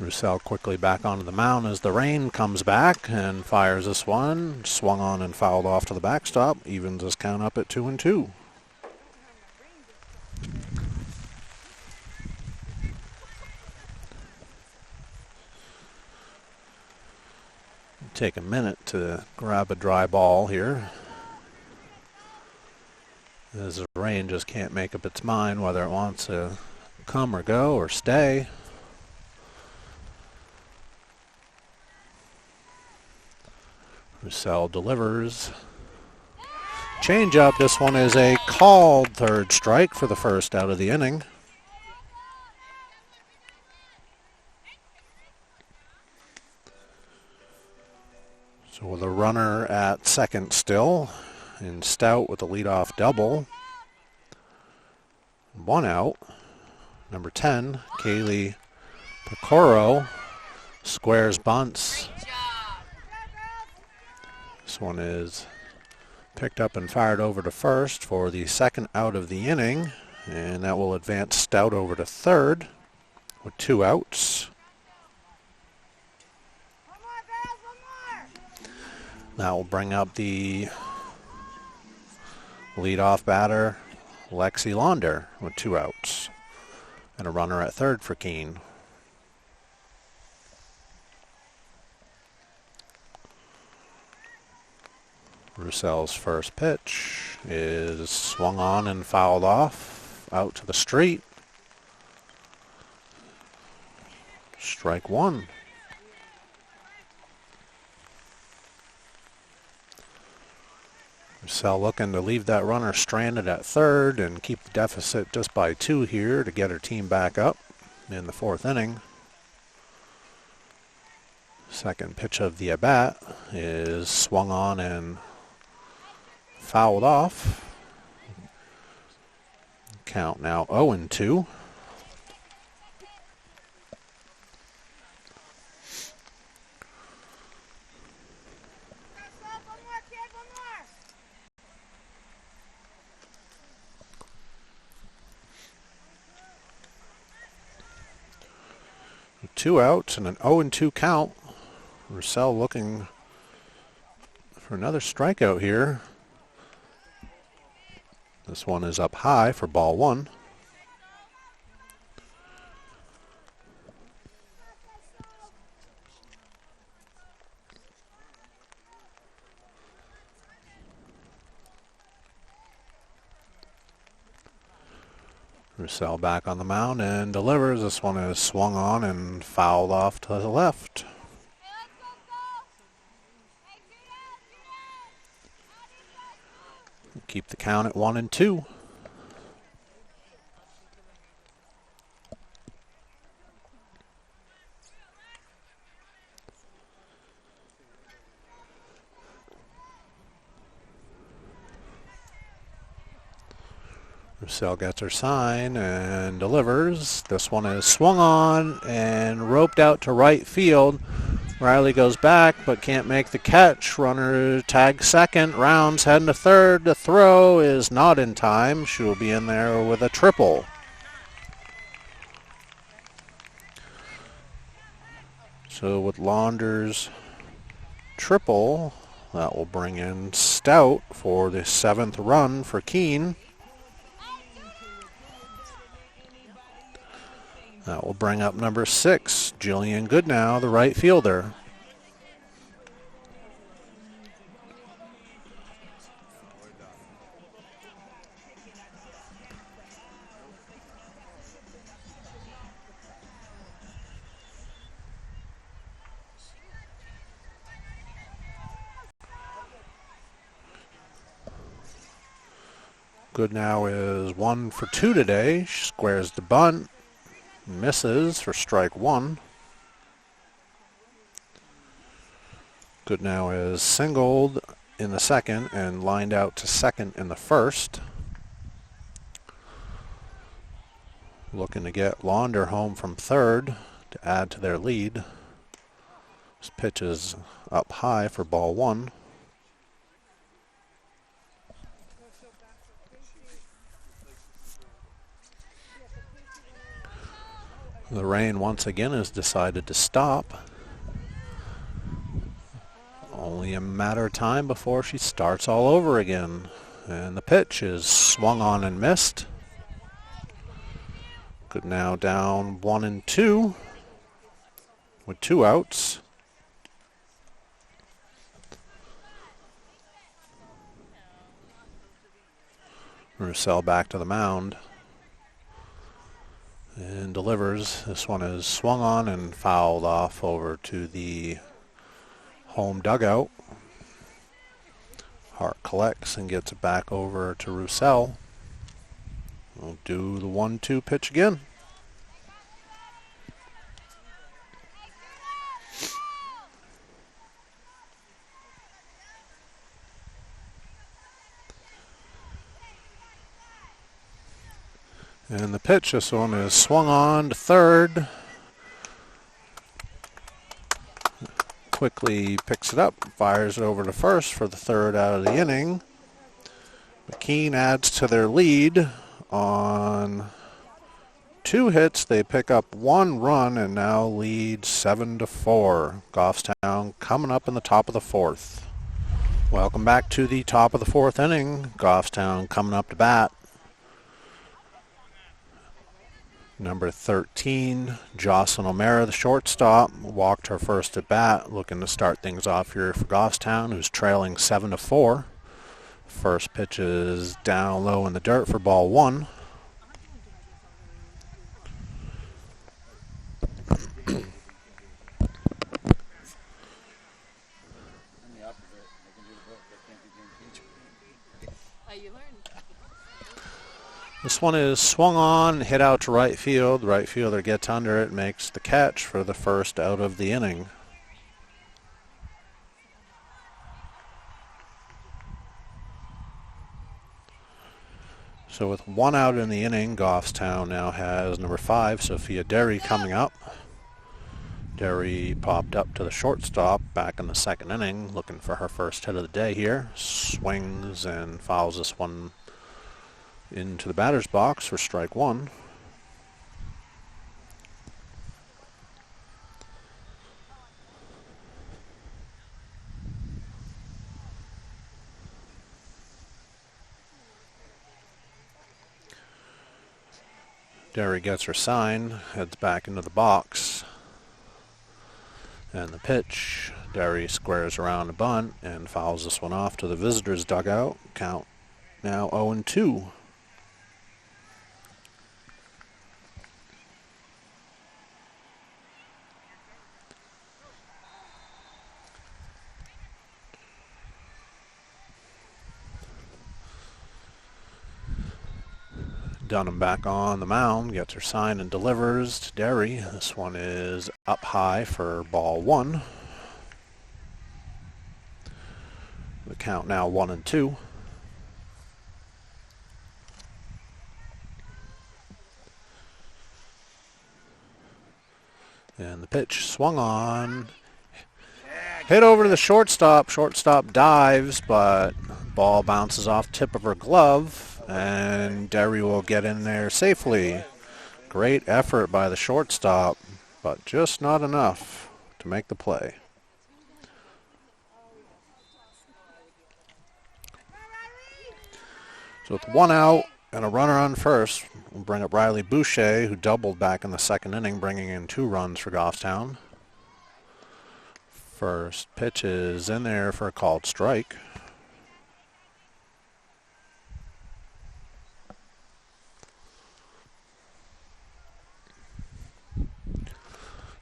Roussel quickly back onto the mound as the rain comes back and fires this one. Swung on and fouled off to the backstop. Evens this count up at 2-2. Take a minute to grab a dry ball here, as the rain just can't make up its mind whether it wants to come or go or stay. Roussel delivers. Change up. This one is a called third strike for the first out of the inning. So with a runner at second still, and Stout with a leadoff double. 1 out. Number 10, Kaylee Picoro, squares bunts. This one is picked up and fired over to first for the second out of the inning, and that will advance Stout over to third with 2 outs. That will bring up the leadoff batter, Lexi Launder, with 2 outs. And a runner at third for Keene. Roussel's first pitch is swung on and fouled off, out to the street. Strike 1. Roussel looking to leave that runner stranded at third and keep the deficit just by 2 here to get her team back up in the 4th inning. Second pitch of the at-bat is swung on and fouled off. Count now 0-2. Two outs and an 0-2 count. Roussel looking for another strikeout here. This one is up high for ball 1. Roussel back on the mound and delivers. This one is swung on and fouled off to the left. Keep the count at 1-2. Roussel gets her sign and delivers. This one is swung on and roped out to right field. Riley goes back but can't make the catch. Runner tags second. Rounds heading to third. The throw is not in time. She will be in there with a triple. So with Launder's triple, that will bring in Stout for the 7th run for Keene. That will bring up number 6, Jillian Goodnow, the right fielder. Goodnow is 1 for 2 today. She squares the bunt. Misses for strike 1. Goodnow is singled in the 2nd and lined out to 2nd in the 1st. Looking to get Launder home from 3rd to add to their lead. This pitch is up high for ball 1. The rain once again has decided to stop. Only a matter of time before she starts all over again. And the pitch is swung on and missed. Goodnow down 1-2 with 2 outs. Roussel back to the mound. And delivers. This one is swung on and fouled off over to the home dugout. Hart collects and gets it back over to Roussel. We'll do the 1-2 pitch again. And the pitch, this one is swung on to 3rd. Quickly picks it up, fires it over to 1st for the 3rd out of the inning. Keene adds to their lead on 2 hits. They pick up 1 run and now lead 7-4. Goffstown coming up in the top of the 4th. Welcome back to the top of the 4th inning. Goffstown coming up to bat. Number 13, Jocelyn O'Mara, the shortstop, walked her first at bat, looking to start things off here for Goffstown, who's trailing 7-4. First pitch is down low in the dirt for ball 1. How you learn. This one is swung on, hit out to right field. The right fielder gets under it, makes the catch for the first out of the inning. So with one out in the inning, Goffstown now has number 5, Sophia Derry, coming up. Derry popped up to the shortstop back in the second inning, looking for her first hit of the day here. Swings and fouls this one into the batter's box for strike 1. Derry gets her sign, heads back into the box. And the pitch, Derry squares around a bunt and fouls this one off to the visitors' dugout. Count now 0-2. Dunham back on the mound, gets her sign and delivers to Derry. This one is up high for ball 1. The count now 1-2. And the pitch swung on. Hit over to the shortstop. Shortstop dives, but ball bounces off tip of her glove. And Derry will get in there safely. Great effort by the shortstop, but just not enough to make the play. So with one out and a runner on first, we'll bring up Riley Boucher, who doubled back in the second inning, bringing in 2 runs for Goffstown. First pitch is in there for a called strike.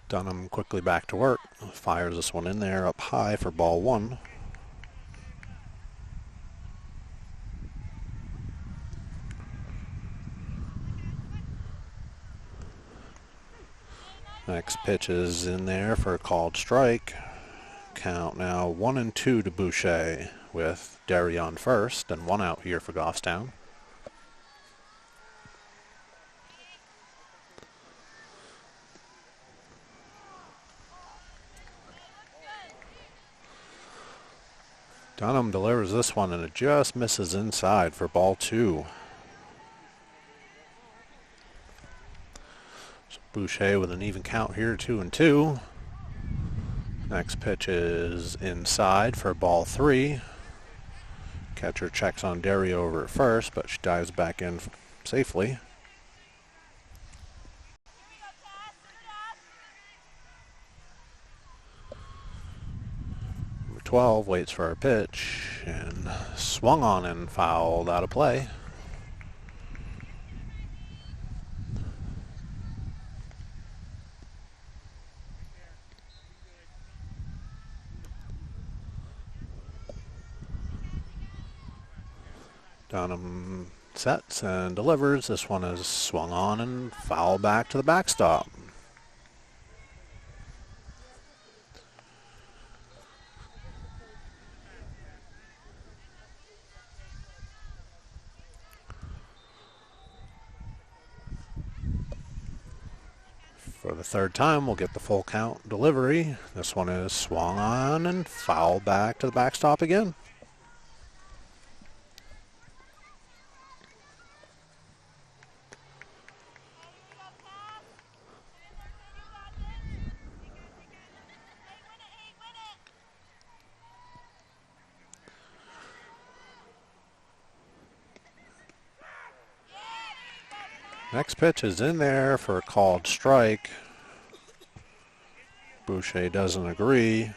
Dunham quickly back to work, fires this one in there up high for ball 1. Next pitch is in there for a called strike. Count now 1-2 to Boucher, with Derry on first and 1 out here for Goffstown. Dunham delivers this one and it just misses inside for ball 2. So Boucher with an even count here, 2-2. Next pitch is inside for ball 3. Catcher checks on Derry over at first, but she dives back in safely. 12 waits for a pitch and swung on and fouled out of play. Dunham sets and delivers. This one is swung on and fouled back to the backstop. For the third time, we'll get the full count delivery. This one is swung on and fouled back to the backstop again. Next pitch is in there for a called strike. Boucher doesn't agree,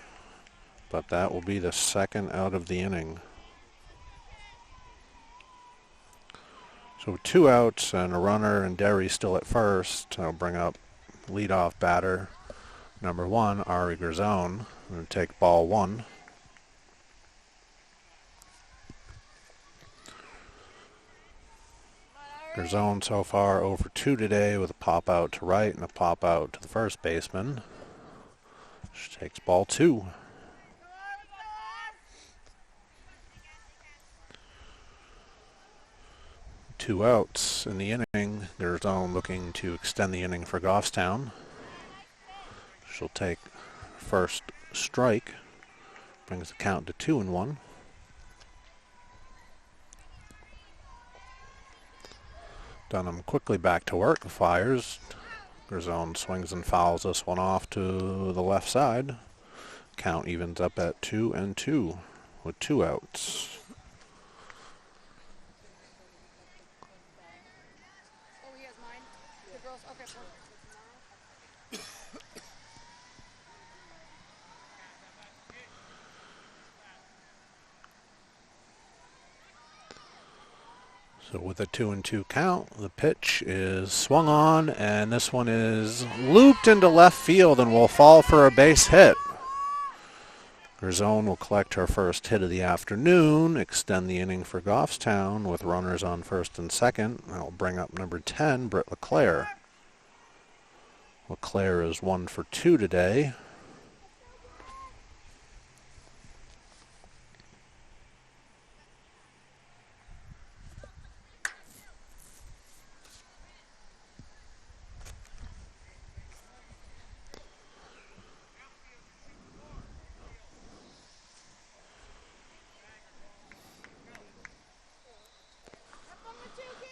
but that will be the second out of the inning. So 2 outs and a runner, and Derry still at first. I'll bring up leadoff batter number 1, Ari Grzone, and take ball 1. Garzone so far 0 for 2 today with a pop out to right and a pop out to the first baseman. She takes ball 2. Two outs in the inning. Garzone looking to extend the inning for Goffstown. She'll take first strike. Brings the count to 2-1. Dunham quickly back to work. Fires. Garzone swings and fouls this one off to the left side. Count evens up at 2-2 with 2 outs. So with a 2-2 count, the pitch is swung on, and this one is looped into left field and will fall for a base hit. Garzone will collect her first hit of the afternoon, extend the inning for Goffstown with runners on first and second. That will bring up number 10, Britt LeClaire. LeClaire is 1 for 2 today.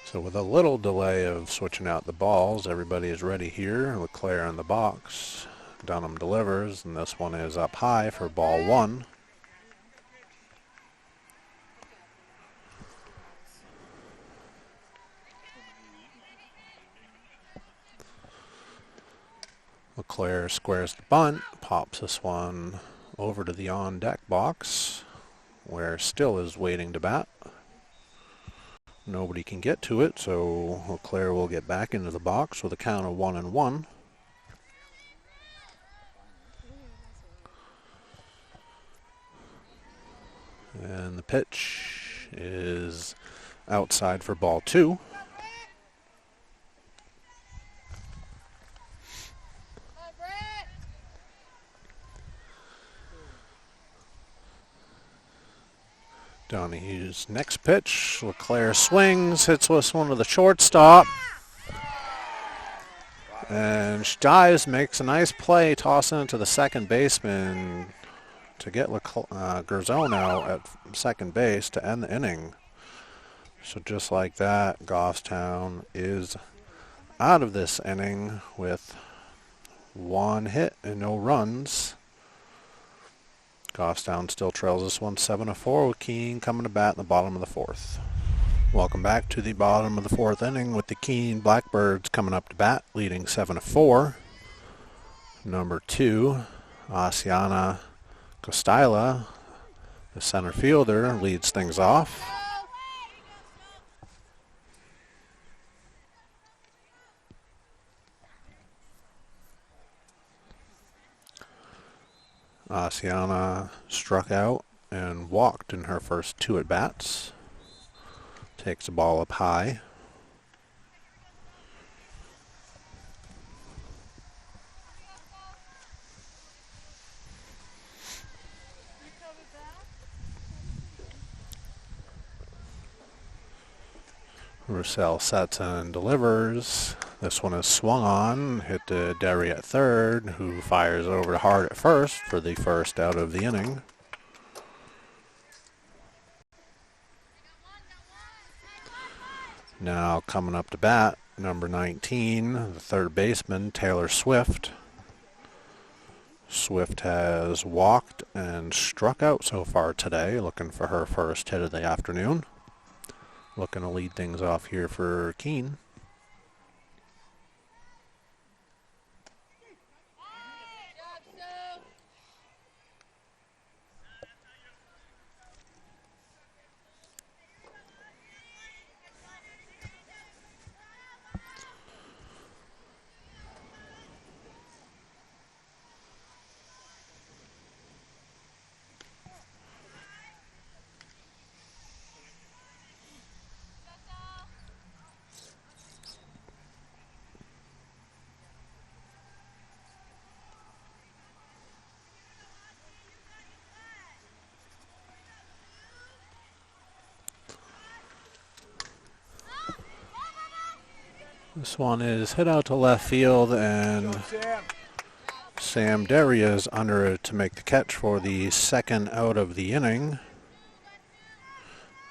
So with a little delay of switching out the balls, everybody is ready here. LeClaire in the box. Dunham delivers, and this one is up high for ball 1. LeClaire squares the bunt, pops this one over to the on-deck box, where Still is waiting to bat. Nobody can get to it, so LeClaire will get back into the box with a count of 1-1. And the pitch is outside for ball 2. Donahue's next pitch. LeClaire swings, hits this one to the shortstop. And she dives, makes a nice play, tossing it to the second baseman to get Garzone out at second base to end the inning. So just like that, Goffstown is out of this inning with 1 hit and no runs. Goffstown still trails this one 7-4 with Keene coming to bat in the bottom of the 4th. Welcome back to the bottom of the 4th inning with the Keene Blackbirds coming up to bat, leading 7-4. Number 2, Asiana Costila, the center fielder, leads things off. Asiana struck out and walked in her first 2 at-bats. Takes the ball up high. Roussel sets and delivers. This one is swung on, hit to Derry at third, who fires over hard at first for the first out of the inning. Now coming up to bat, number 19, the third baseman, Taylor Swift. Swift has walked and struck out so far today, looking for her first hit of the afternoon. Looking to lead things off here for Keene. This one is hit out to left field, and Sam Derry is under it to make the catch for the second out of the inning.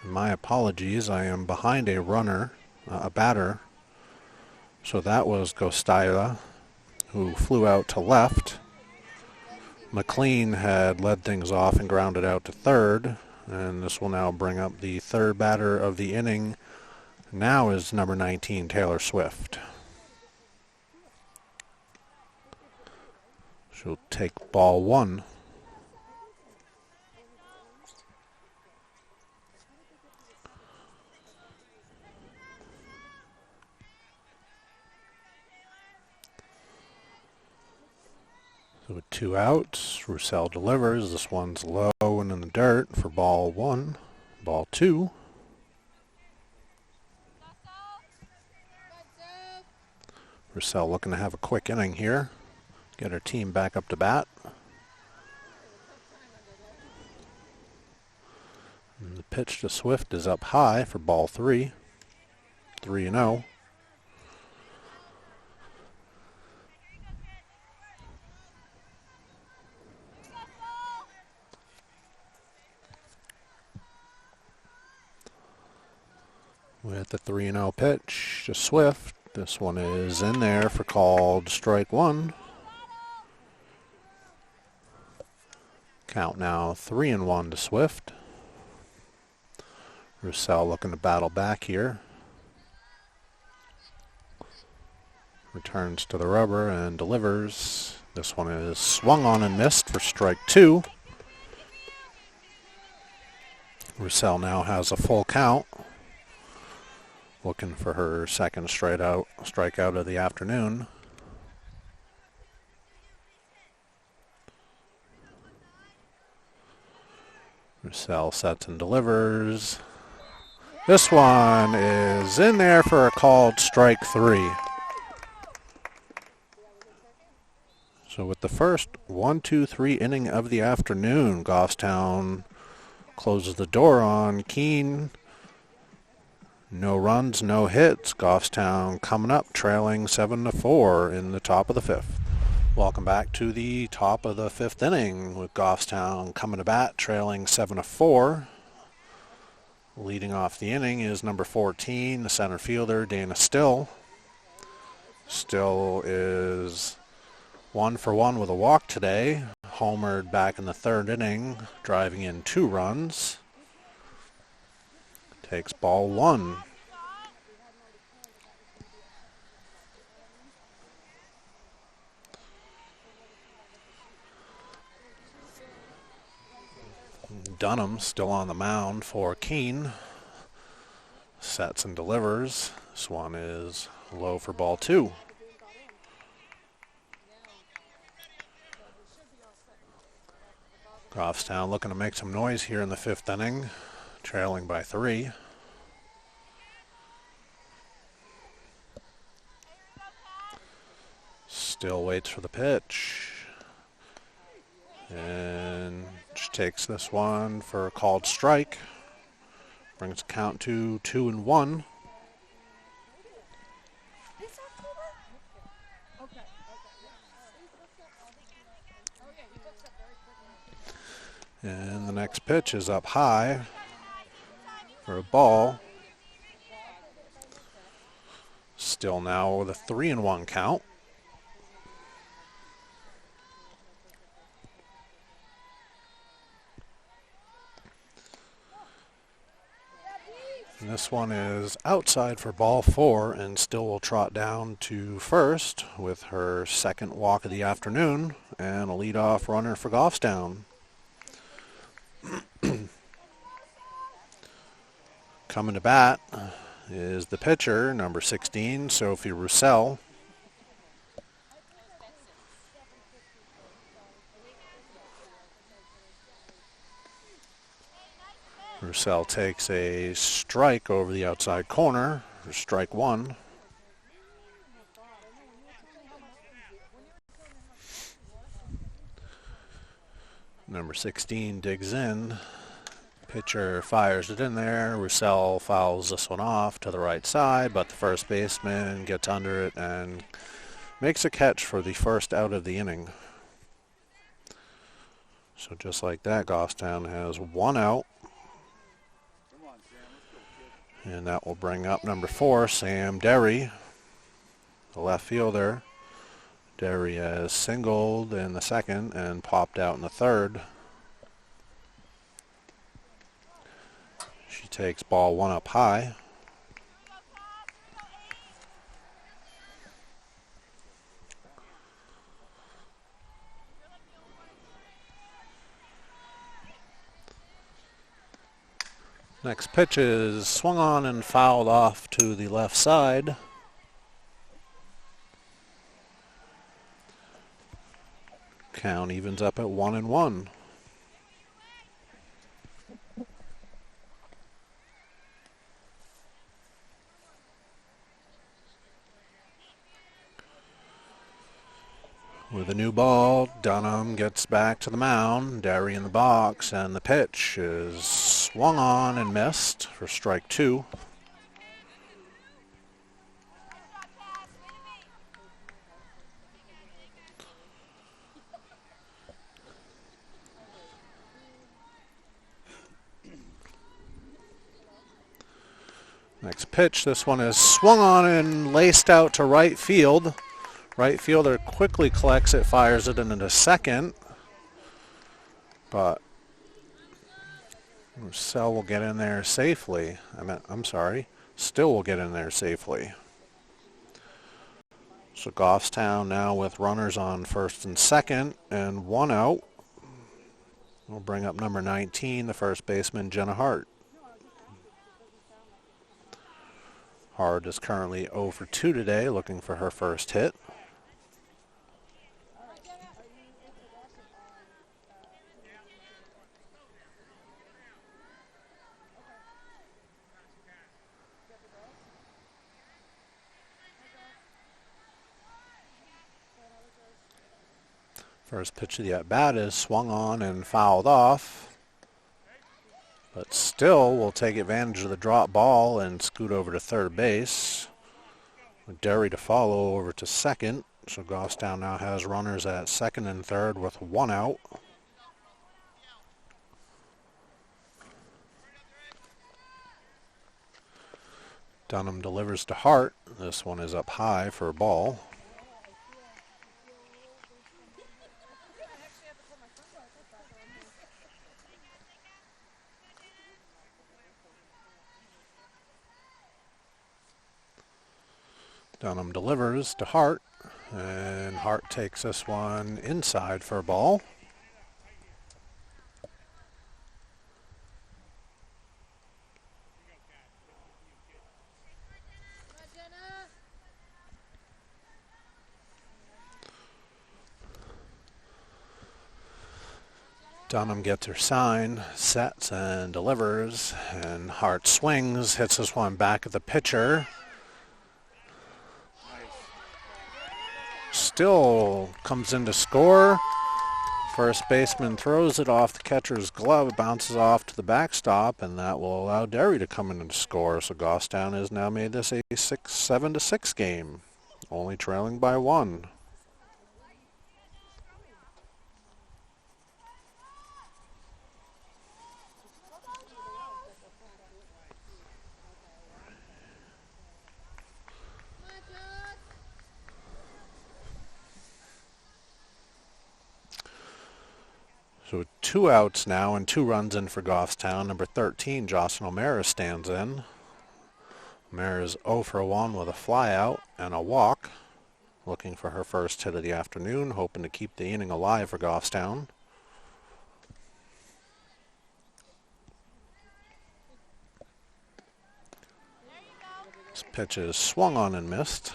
My apologies, I am behind a runner, a batter. So that was Gostila, who flew out to left. McLean had led things off and grounded out to third, and this will now bring up the third batter of the inning. Now is number 19, Taylor Swift. She'll take ball one. So with 2 outs, Roussel delivers. This one's low and in the dirt for ball one. Ball two. Roussel looking to have a quick inning here. Get her team back up to bat. And the pitch to Swift is up high for ball three. 3-0. With the 3-0 pitch to Swift. This one is in there for called strike one. Count now 3-1 to Swift. Roussel looking to battle back here. Returns to the rubber and delivers. This one is swung on and missed for strike two. Roussel now has a full count. Looking for her second strikeout of the afternoon. Roussel sets and delivers. This one is in there for a called strike three. So with the first 1-2-3 inning of the afternoon, Goffstown closes the door on Keene. No runs, no hits. Goffstown coming up, trailing 7-4 in the top of the fifth. Welcome back to the top of the fifth inning with Goffstown coming to bat, trailing 7-4. Leading off the inning is number 14, the center fielder, Dana Still. Still is 1 for 1 with a walk today. Homered back in the third inning, driving in 2 runs. Takes ball one. Dunham still on the mound for Keene. Sets and delivers. This one is low for ball two. Goffstown looking to make some noise here in the fifth inning, trailing by 3. Still waits for the pitch. And just takes this one for a called strike. Brings the count to 2-1. And the next pitch is up high for a ball. Still now with a 3-1 count. And this one is outside for ball 4 and Still will trot down to first with her second walk of the afternoon and a leadoff runner for Goffstown. Coming to bat is the pitcher, number 16, Sophie Roussel. Roussel takes a strike over the outside corner, for strike one. Number 16 digs in. Pitcher fires it in there. Roussel fouls this one off to the right side, but the first baseman gets under it and makes a catch for the first out of the inning. So just like that, Goffstown has one out. And that will bring up number 4, Sam Derry, the left fielder. Derry has singled in the second and popped out in the third. She takes ball 1 up high. Next pitch is swung on and fouled off to the left side. Count evens up at 1-1. With a new ball, Dunham gets back to the mound. Derry in the box, and the pitch is swung on and missed for strike 2. Next pitch, this one is swung on and laced out to right field. Right fielder quickly collects it, fires it into second, but Roussel will get in there safely. Still will get in there safely. So Goffstown now with runners on first and second and 1 out. We'll bring up number 19, the first baseman, Jenna Hart. Hart is currently 0 for 2 today, looking for her first hit. First pitch of the at-bat is swung on and fouled off, but still will take advantage of the drop ball and scoot over to third base. With Derry to follow over to second, so Goffstown now has runners at second and third with 1 out. Dunham delivers to Hart. This one is up high for a ball. Dunham delivers to Hart, and Hart takes this one inside for a ball. Dunham gets her sign, sets and delivers, and Hart swings, hits this one back at the pitcher. Still comes in to score. First baseman throws it off the catcher's glove. It bounces off to the backstop, and that will allow Derry to come in and score. So Goffstown has now made this a 7-6 game, only trailing by 1. So with 2 outs now and 2 runs in for Goffstown, number 13, Jocelyn O'Mara stands in. O'Mara is 0 for 1 with a fly out and a walk, looking for her first hit of the afternoon, hoping to keep the inning alive for Goffstown. This pitch is swung on and missed.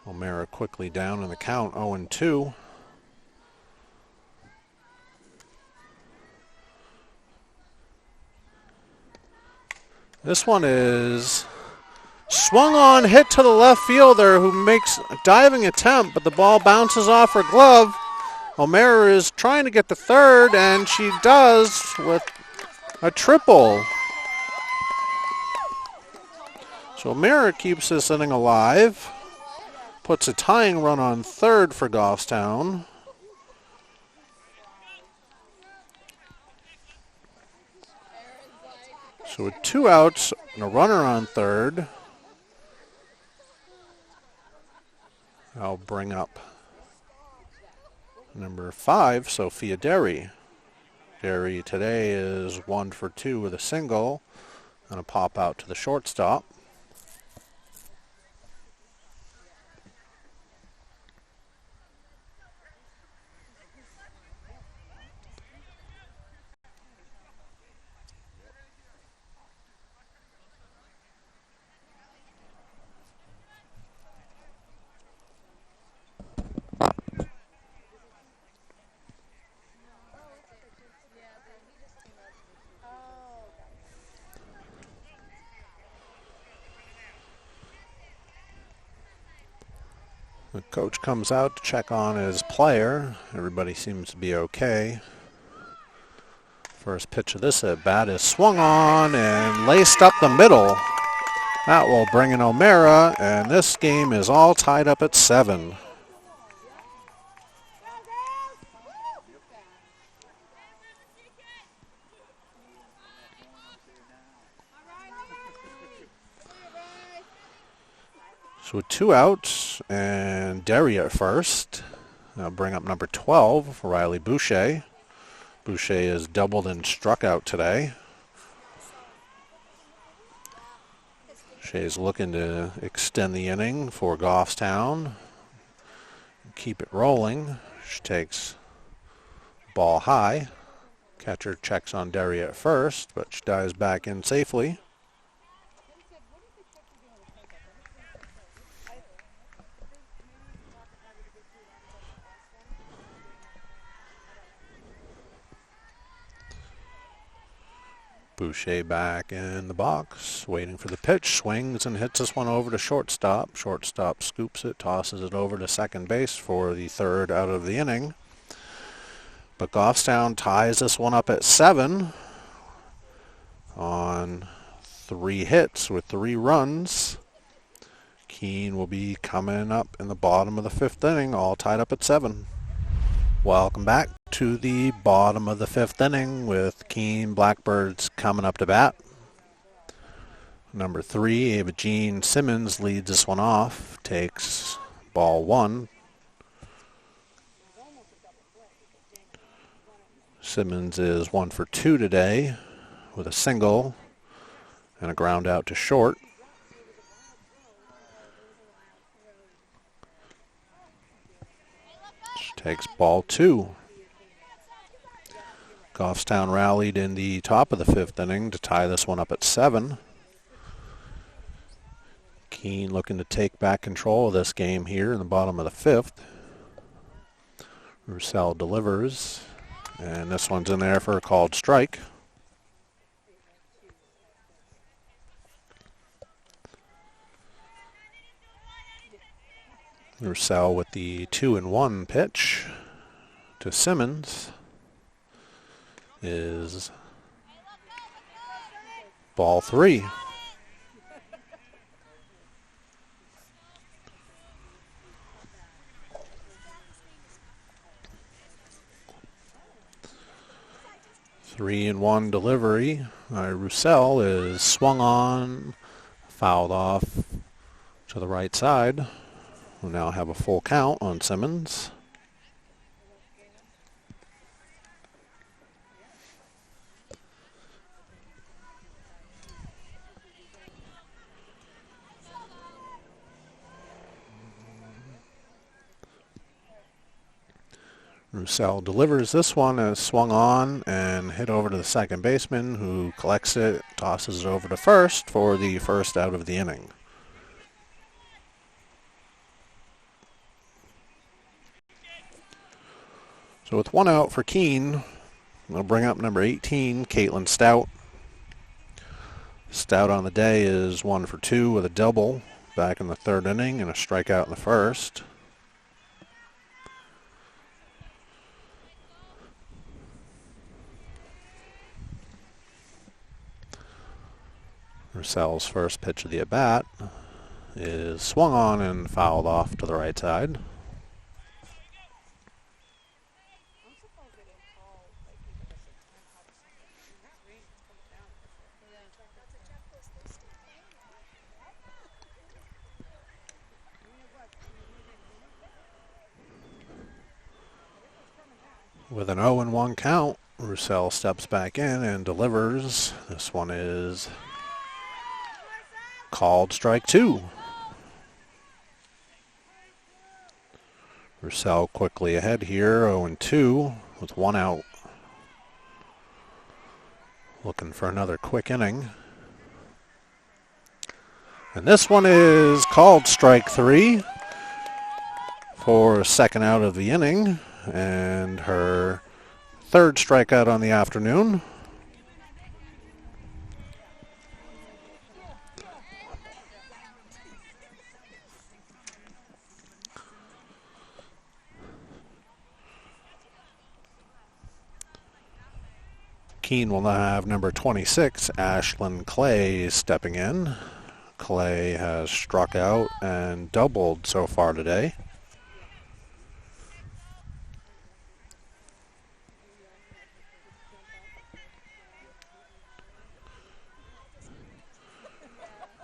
O'Mara quickly down in the count, 0-2. This one is swung on, hit to the left fielder who makes a diving attempt, but the ball bounces off her glove O'Mara is trying to get to third, and she does with a triple. So O'Mara keeps this inning alive, puts a tying run on third for Goffstown. So with 2 outs and a runner on third, I'll bring up number 5, Sophia Derry. Derry today is 1 for 2 with a single and a pop out to the shortstop. The coach comes out to check on his player. Everybody seems to be okay. First pitch of this at bat is swung on and laced up the middle. That will bring in O'Mara, and this game is all tied up at 7. So with 2 outs and Derry at first, I'll bring up number 12, Riley Boucher. Boucher has doubled and struck out today. Boucher's looking to extend the inning for Goffstown. Keep it rolling. She takes ball high. Catcher checks on Derry at first, but she dives back in safely. Boucher back in the box, waiting for the pitch, swings and hits this one over to shortstop. Shortstop scoops it, tosses it over to second base for the 3rd out of the inning. But Goffstown ties this one up at 7 on 3 hits with 3 runs. Keene will be coming up in the bottom of the 5th inning, all tied up at 7. Welcome back to the bottom of the 5th inning with Keene Blackbirds coming up to bat. Number 3, Ava Jean Simmons leads this one off, takes ball 1. Simmons is 1 for 2 today with a single and a ground out to short. Takes ball 2. Goffstown rallied in the top of the 5th inning to tie this one up at 7. Keene looking to take back control of this game here in the bottom of the 5th. Roussel delivers, and this one's in there for a called strike. Roussel with the 2-1 pitch to Simmons is ball 3. Three and one delivery by Roussel is swung on, fouled off to the right side. We'll now have a full count on Simmons. Roussel delivers this one as swung on and hit over to the second baseman, who collects it, tosses it over to first for the 1st out of the inning. So with 1 out for Keene, we'll bring up number 18, Caitlin Stout. Stout on the day is 1 for 2 with a double back in the 3rd inning and a strikeout in the 1st. Roussell's first pitch of the at-bat is swung on and fouled off to the right side. With an 0-1 count, Roussell steps back in and delivers. This one is called strike 2. Roussell quickly ahead here, 0-2 with 1 out. Looking for another quick inning. And this one is called strike 3 for second out of the inning and her third strikeout on the afternoon. Keene will now have number 26, Ashlyn Clay, stepping in. Clay has struck out and doubled so far today.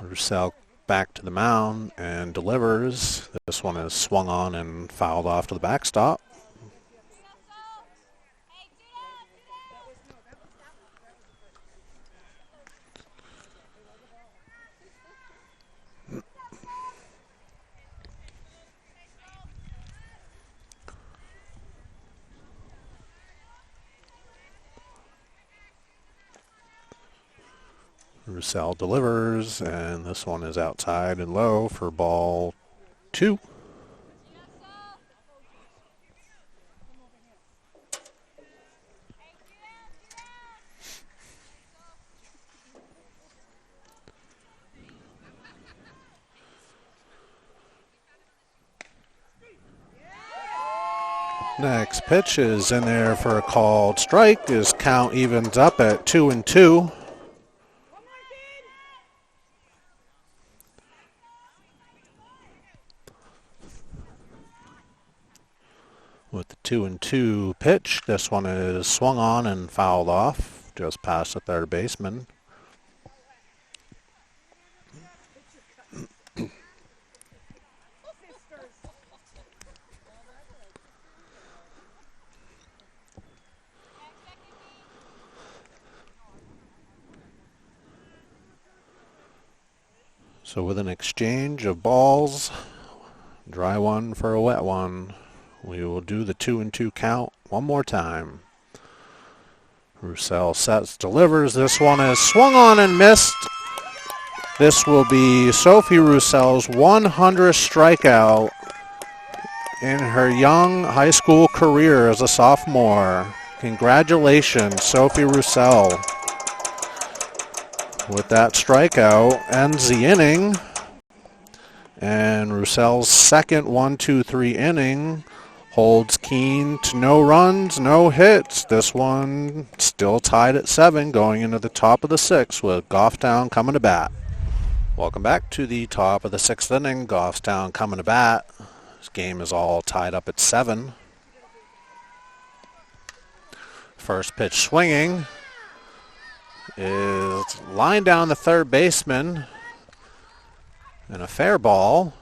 Roussell back to the mound and delivers. This one is swung on and fouled off to the backstop. Roussell delivers, and this one is outside and low for ball 2. Next pitch is in there for a called strike. His count evens up at 2-2. With the 2-2 pitch, this one is swung on and fouled off just past the third baseman. So with an exchange of balls, dry one for a wet one, we will do the 2-2 count one more time. Roussell sets, delivers. This one is swung on and missed. This will be Sophie Roussell's 100th strikeout in her young high school career as a sophomore. Congratulations, Sophie Roussell. With that strikeout ends the inning. And Roussell's second 1-2-3 inning holds Keene to no runs, no hits. This one still tied at 7 going into the top of the 6th with Goffstown coming to bat. Welcome back to the top of the 6th inning. Goffstown coming to bat. This game is all tied up at 7. First pitch swinging is lined down the third baseman. And a fair ball.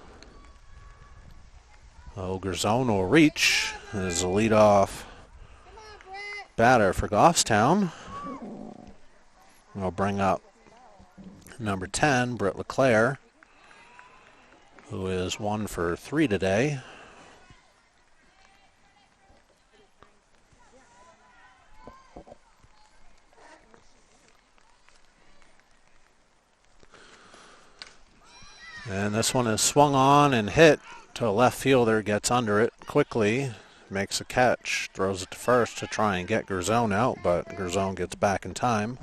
Gerzone will reach as the leadoff batter for Goffstown. We'll bring up number 10, Britt LeClaire, who is 1 for 3 today. And this one is swung on and hit to a left fielder, gets under it quickly, makes a catch, throws it to first to try and get Gerzone out, but Gerzone gets back in time.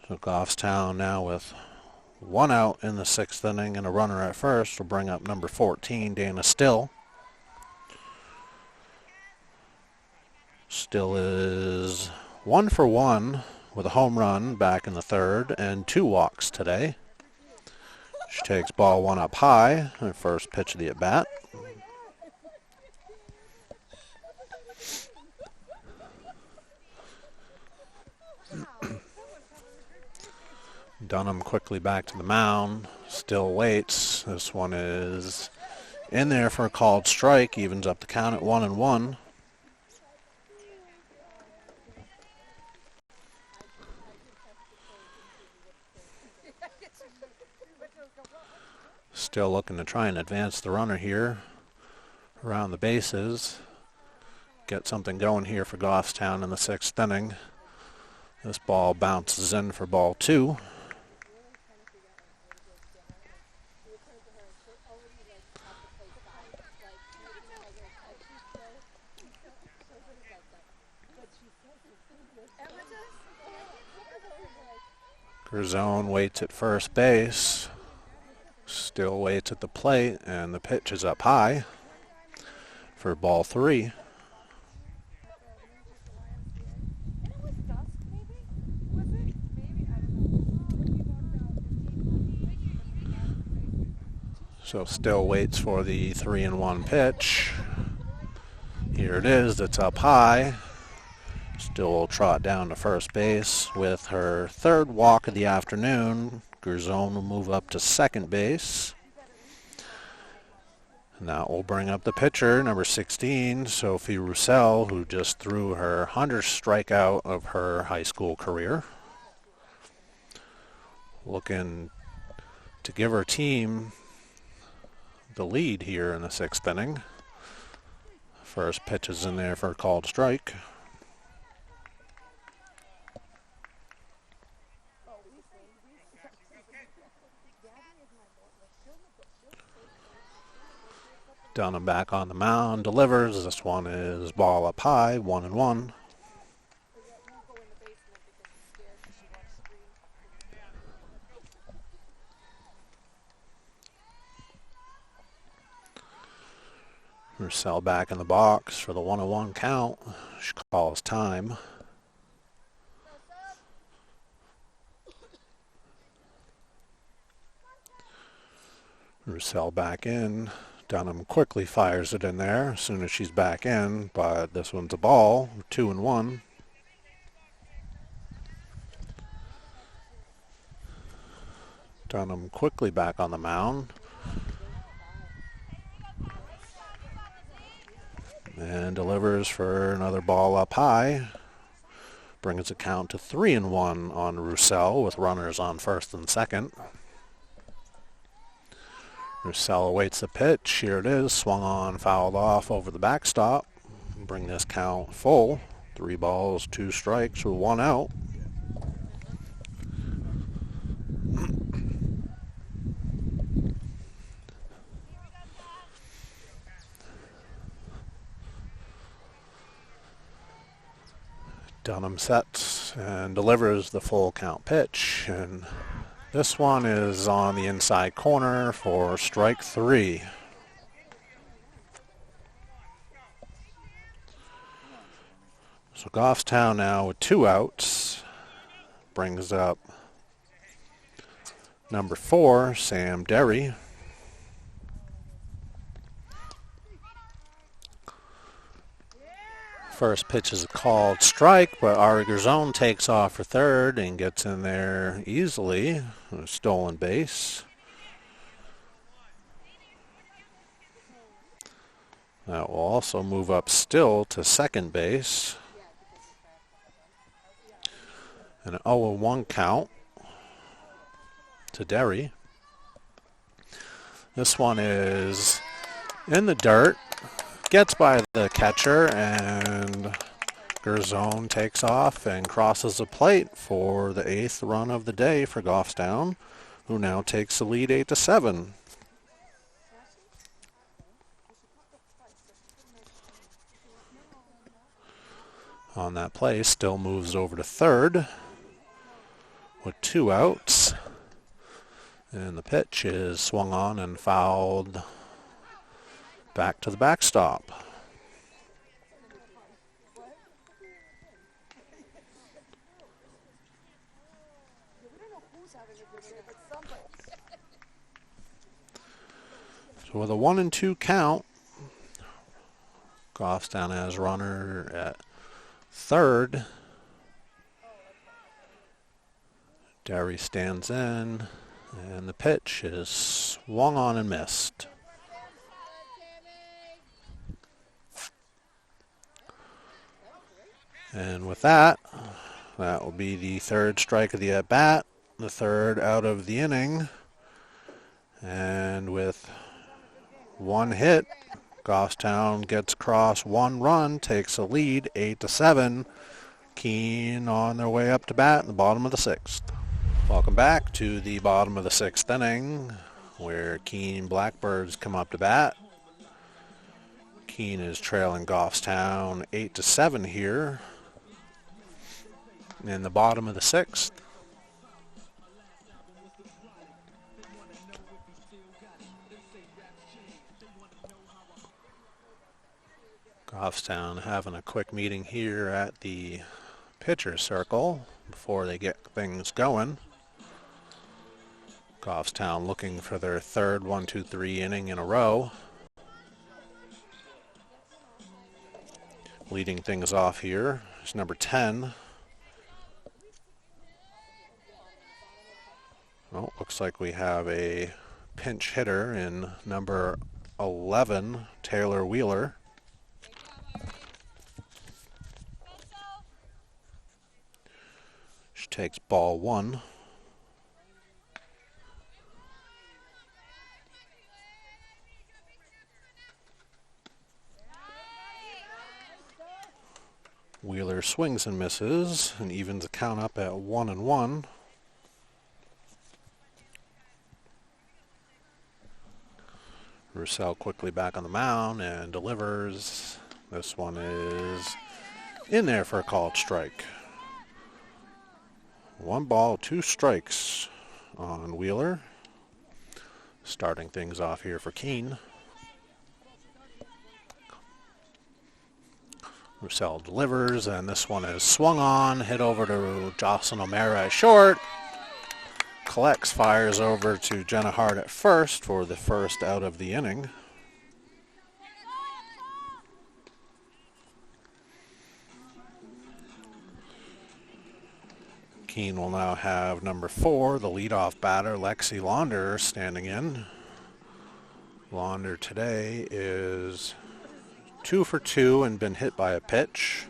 So Goffstown now with 1 out in the 6th inning and a runner at first will bring up number 14, Dana Still. Still is 1 for 1 with a home run back in the third and 2 walks today. She takes ball 1 up high, her first pitch of the at-bat. Dunham quickly back to the mound, still waits. This one is in there for a called strike, evens up the count at 1-1. Still looking to try and advance the runner here around the bases. Get something going here for Goffstown in the 6th inning. This ball bounces in for ball 2. Grisone waits at first base. Still waits at the plate, and the pitch is up high for ball 3. So still waits for the 3-1 pitch. Here it is, it's up high. Still will trot down to first base with her 3rd walk of the afternoon. Grisone will move up to second base. And that will bring up the pitcher, number 16, Sophie Roussel, who just threw her 100th strikeout of her high school career. Looking to give her team the lead here in the 6th inning. First pitch is in there for a called strike. Dunham back on the mound, delivers. This one is ball up high, 1-1. Roussel back in the box for the 1-1 count. She calls time. Roussel back in. Dunham quickly fires it in there as soon as she's back in, but this one's a ball, 2-1. Dunham quickly back on the mound. And delivers for another ball up high. Brings the count to 3-1 on Roussel with runners on first and second. Roussel awaits the pitch. Here it is. Swung on, fouled off over the backstop. Bring this count full. 3 balls, 2 strikes with 1 out. Dunham sets and delivers the full count pitch, and this one is on the inside corner for strike 3. So Goffstown now with 2 outs brings up number 4, Sam Derry. First pitch is a called strike, but Ari Grisone takes off for third and gets in there easily. A stolen base. That will also move up still to second base. An 0-1 count to Derry. This one is in the dirt. Gets by the catcher, and Grisone takes off and crosses the plate for the 8th run of the day for Goffstown, who now takes the lead 8-7. On that play, still moves over to third with 2 outs, and the pitch is swung on and fouled back to the backstop. So with a 1-2 count, Goffstown has runner at third. Derry stands in, and the pitch is swung on and missed. And with that, that will be the third strike of the at-bat, the third out of the inning. And with one hit, Goffstown gets across 1 run, takes a lead, 8-7. Keene on their way up to bat in the bottom of the 6th. Welcome back to the bottom of the 6th inning, where Keene Blackbirds come up to bat. Keene is trailing Goffstown 8-7 here in the bottom of the 6th. Goffstown having a quick meeting here at the pitcher circle before they get things going. Goffstown looking for their third 1-2-3 inning in a row. Leading things off here is number 10. Well, looks like we have a pinch hitter in number 11, Taylor Wheeler. She takes ball 1. Wheeler swings and misses and evens the count up at 1-1. Roussel quickly back on the mound and delivers. This one is in there for a called strike. 1 ball, 2 strikes on Wheeler. Starting things off here for Keene. Roussel delivers, and this one is swung on, hit over to Jocelyn O'Mara at short. Collects, fires over to Jenna Hart at first for the first out of the inning. Keene will now have number 4, the leadoff batter, Lexi Launder, standing in. Launder today is 2 for 2 and been hit by a pitch.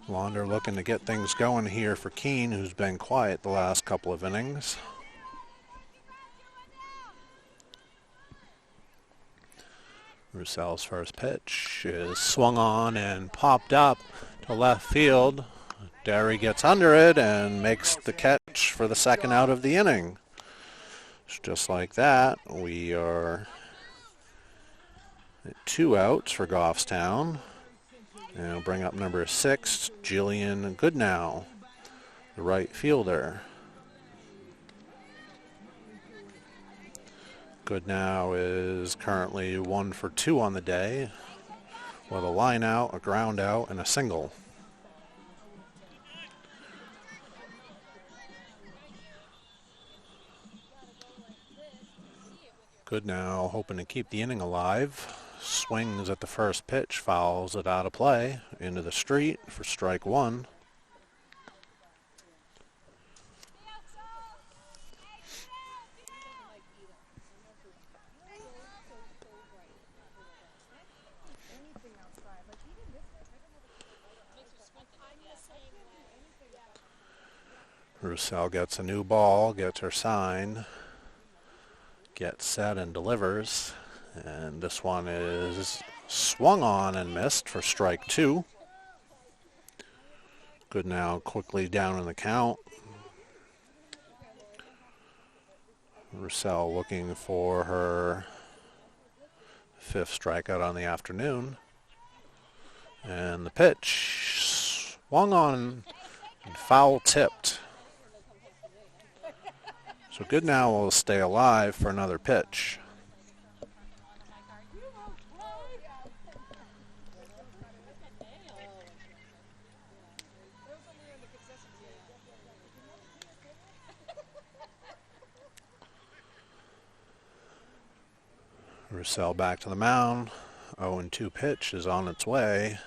Launder looking to get things going here for Keene, who's been quiet the last couple of innings. Roussel's first pitch is swung on and popped up to left field. Derry gets under it and makes the catch for the second out of the inning. Just like that, we are at 2 outs for Goffstown. And we'll bring up number 6, Jillian Goodnow, the right fielder. Goodnow is currently 1 for 2 on the day, with a line out, a ground out, and a single. Goodnow hoping to keep the inning alive. Swings at the first pitch, fouls it out of play, into the street for strike 1. Roussel gets a new ball, gets her sign, gets set and delivers. And this one is swung on and missed for strike 2. Goodnow quickly down in the count. Roussel looking for her 5th strikeout on the afternoon. And the pitch swung on and foul tipped. So Goodnow will stay alive for another pitch. Roussel back to the mound. 0-2 pitch is on its way.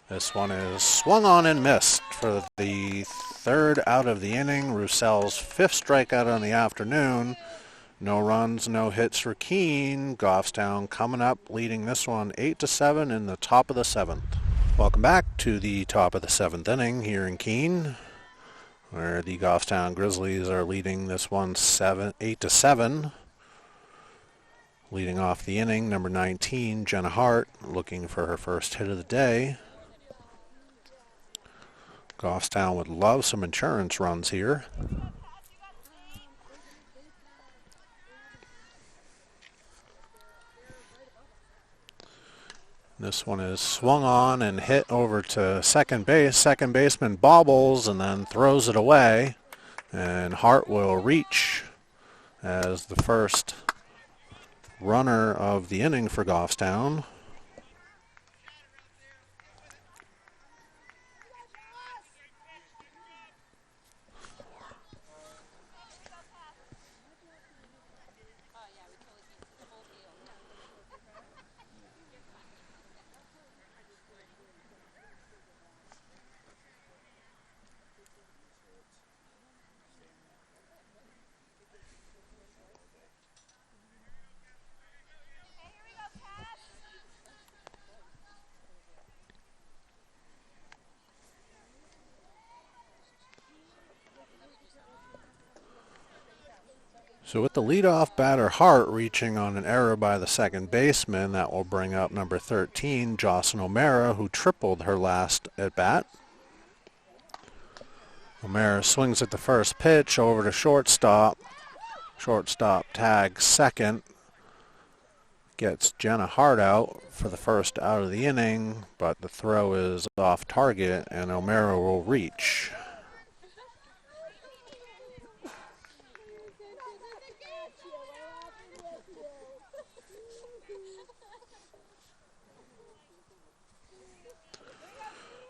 This one is swung on and missed for the third out of the inning. Roussel's fifth strikeout on the afternoon. No runs, no hits for Keene. Goffstown coming up, leading this one 8-7 in the top of the seventh. Welcome back to the top of the seventh inning here in Keene, where the Goffstown Grizzlies are leading this one 8-7. Leading off the inning, number 19, Jenna Hart, looking for her first hit of the day. Goffstown would love some insurance runs here. This one is swung on and hit over to second base. Second baseman bobbles and then throws it away. And Hart will reach as the first runner of the inning for Goffstown. So with the leadoff batter Hart reaching on an error by the second baseman, that will bring up number 13, Jocelyn O'Mara, who tripled her last at-bat. O'Mara swings at the first pitch over to shortstop. Shortstop tags second. Gets Jenna Hart out for the first out of the inning, but the throw is off target and O'Mara will reach.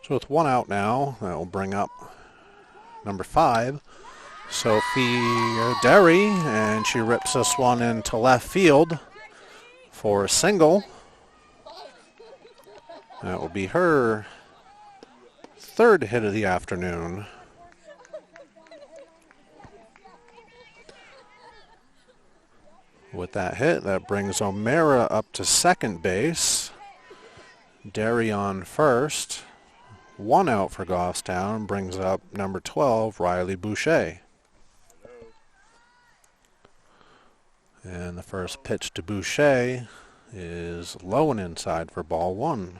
So with one out now, that will bring up number 5, Sophie Derry, and she rips this one into left field for a single. That will be her third hit of the afternoon. With that hit, that brings O'Mara up to second base. Derry on first. One out for Goffstown brings up number 12, Riley Boucher. And the first pitch to Boucher is low and inside for ball 1.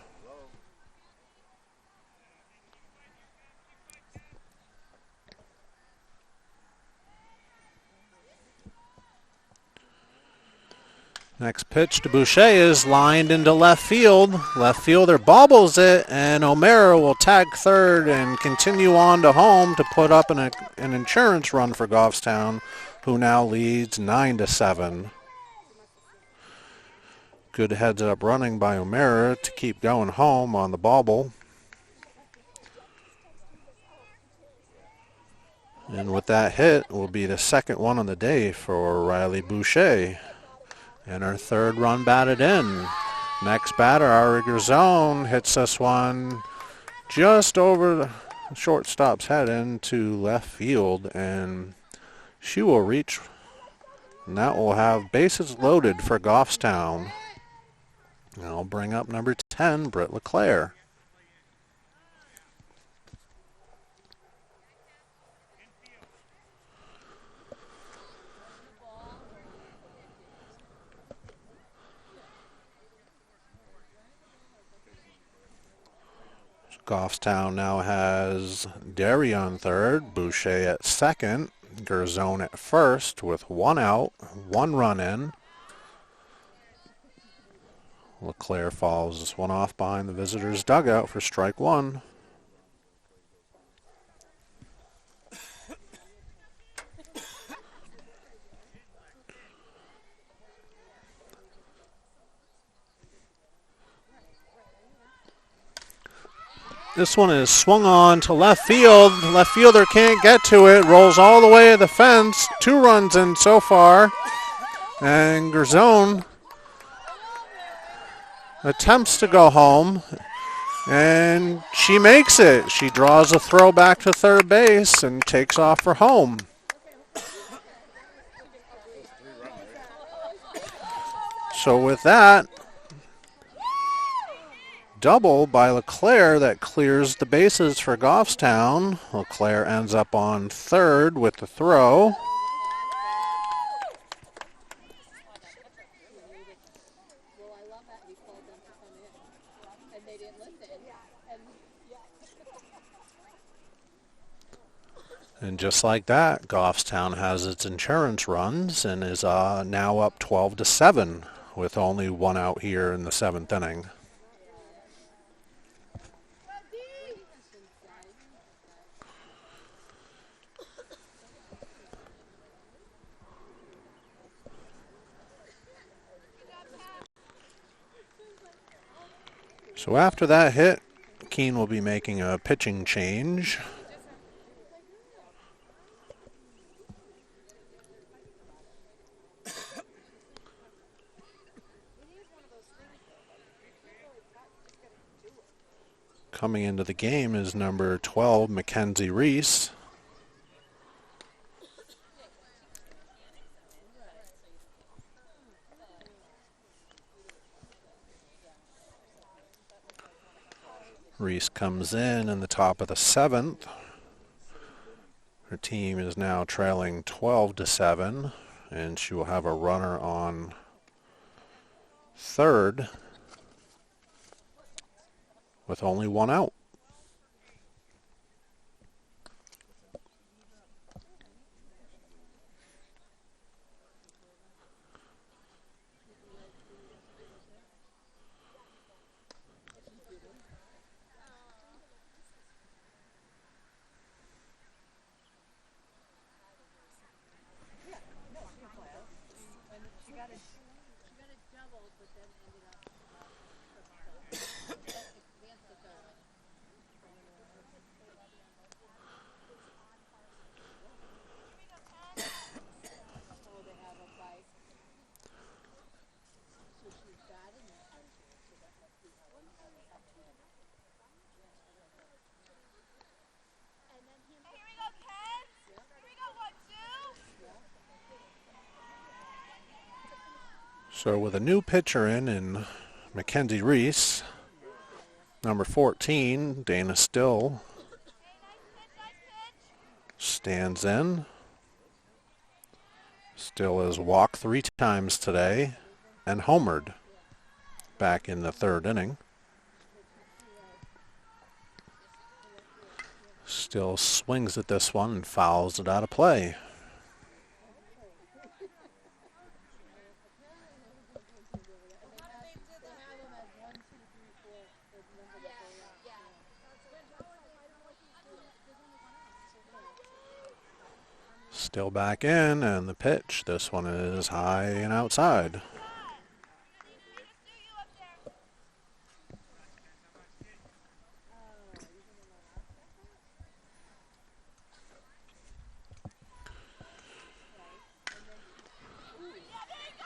Next pitch to Boucher is lined into left field. Left fielder bobbles it, and O'Mara will tag third and continue on to home to put up an insurance run for Goffstown, who now leads 9-7. Good heads-up running by O'Mara to keep going home on the bobble. And with that hit will be the second one on the day for Riley Boucher. And her third run batted in. Next batter, Ari Garzone, hits this one just over the shortstop's head into left field, and she will reach, and that will have bases loaded for Goffstown. And I'll bring up number 10, Britt LeClaire. Goffstown now has Derry on third, Boucher at second, Garzone at first with one out, one run in. LeClaire follows this one off behind the visitors' dugout for strike 1. This one is swung on to left field. Left fielder can't get to it. Rolls all the way to the fence. 2 runs in so far. And Garzone attempts to go home, and she makes it. She draws a throw back to third base and takes off for home. So with that, double by LeClaire that clears the bases for Goffstown. LeClaire ends up on third with the throw. And just like that, Goffstown has its insurance runs and is now up 12-7 with only one out here in the seventh inning. So after that hit, Keene will be making a pitching change. Coming into the game is number 12, Mackenzie Reese. Reese comes in the top of the seventh. Her team is now trailing 12-7, and she will have a runner on third with only one out. So with a new pitcher in Mackenzie Reese, number 14, Dana Still, stands in. Still has walked 3 times today and homered back in the third inning. Still swings at this one and fouls it out of play. Still back in, and the pitch. This one is high and outside.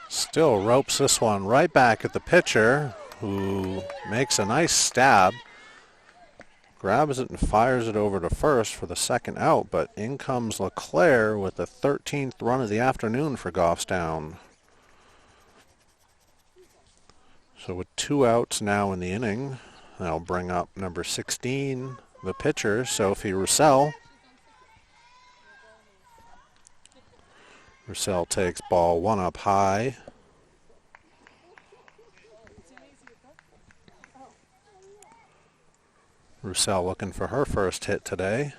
Still ropes this one right back at the pitcher, who makes a nice stab. Grabs it and fires it over to first for the second out, but in comes LeClaire with the 13th run of the afternoon for Goffstown. So with 2 outs now in the inning, that'll bring up number 16, the pitcher, Sophie Roussel. Roussel takes ball 1 up high. Roussel looking for her first hit today.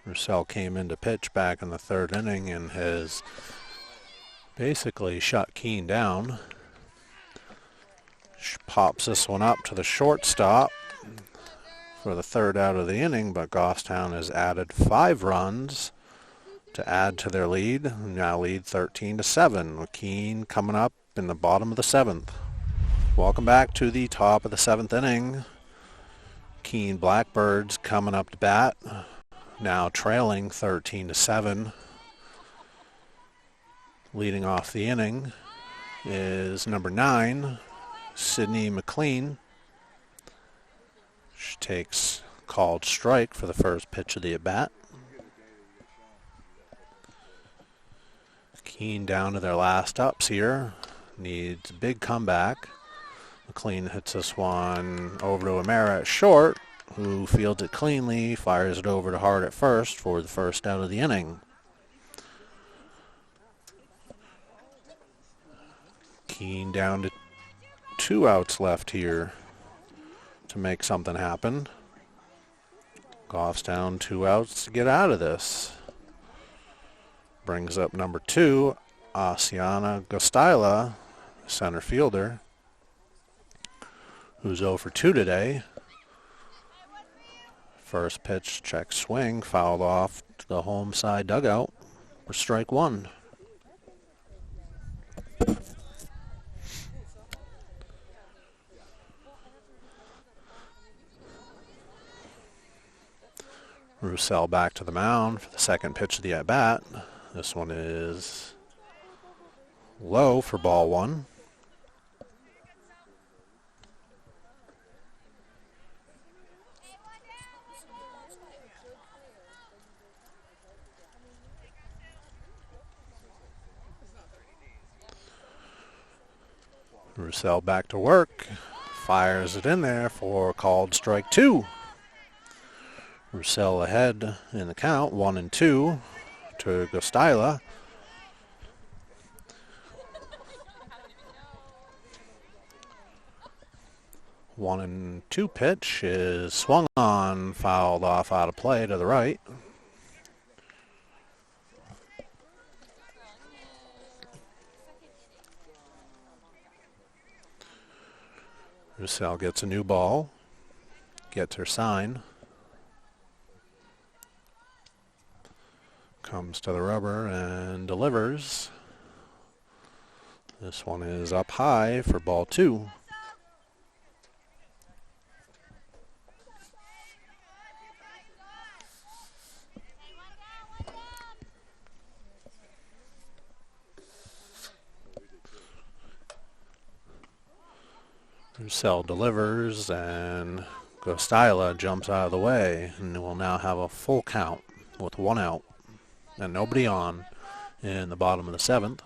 Roussel came into pitch back in the third inning and has basically shut Keene down. She pops this one up to the shortstop for the third out of the inning, but Goffstown has added 5 runs to add to their lead. Now lead 13-7 with Keene coming up in the bottom of the 7th. Welcome back to the top of the 7th inning. Keene Blackbirds coming up to bat, now trailing 13-7. Leading off the inning is number 9, Sydney McLean. She takes called strike for the first pitch of the at-bat. Keene down to their last ups here. Needs a big comeback. McLean hits this one over to Amara at short, who fields it cleanly, fires it over to Hart at first for the first out of the inning. Keene down to 2 outs left here to make something happen. Goffstown 2 outs to get out of this. Brings up number 2, Asiana Gostila, center fielder, who's 0 for 2 today. First pitch, check swing, fouled off to the home side dugout for strike 1. Roussel back to the mound for the second pitch of the at-bat. This one is low for ball 1. Roussel back to work, fires it in there for called strike 2. Roussel ahead in the count, 1-2 to Gostila. One and 2 pitch is swung on, fouled off out of play to the right. Roussel gets a new ball, gets her sign. Comes to the rubber and delivers. This one is up high for ball 2. Roussel delivers and Gostila jumps out of the way, and will now have a full count with 1 out and nobody on in the bottom of the 7th.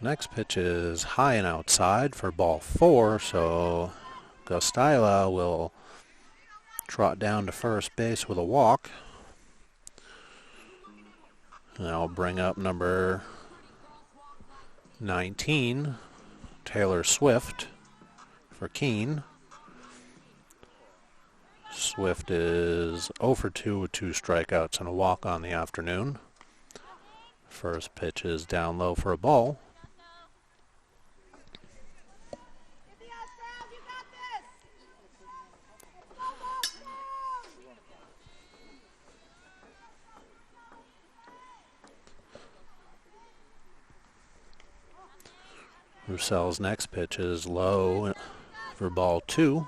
Next pitch is high and outside for ball 4, so Gostila will trot down to first base with a walk. And I'll bring up number 19, Taylor Swift, for Keene. Swift is 0 for 2 with 2 strikeouts and a walk on the afternoon. First pitch is down low for a ball. Roussel's next pitch is low for ball 2.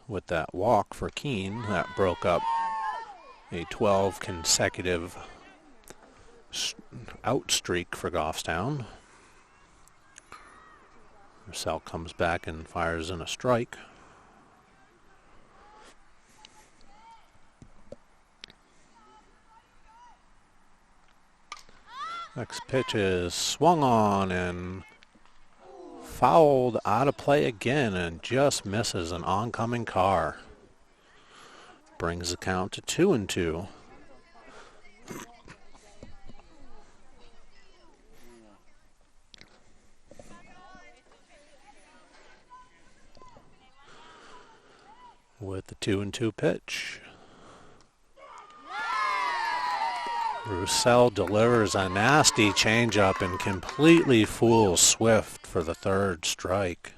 With that walk for Keene, that broke up a 12 consecutive out streak for Goffstown. Roussel comes back and fires in a strike. Next pitch is swung on and fouled out of play again and just misses an oncoming car. Brings the count to 2-2. With the 2-2 pitch, Roussel delivers a nasty changeup and completely fools Swift for the third strike.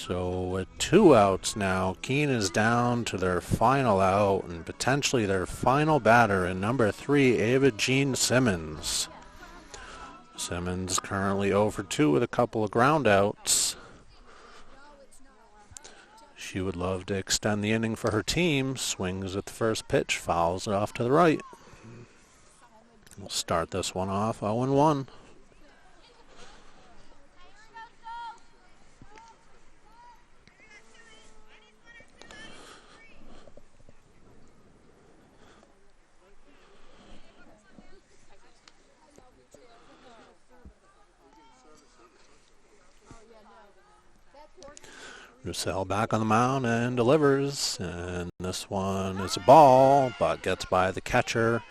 So with 2 outs now, Keene is down to their final out and potentially their final batter in number 3, Ava Jean Simmons. Simmons currently 0 for 2 with a couple of ground outs. She would love to extend the inning for her team. Swings at the first pitch, fouls it off to the right. We'll start this one off 0-1. Roussel back on the mound and delivers, and this one is a ball, but gets by the catcher,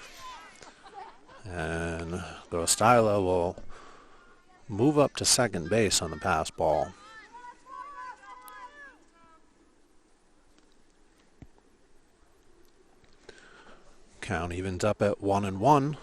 and Gostila will move up to second base on the pass ball. Count evens up at 1-1.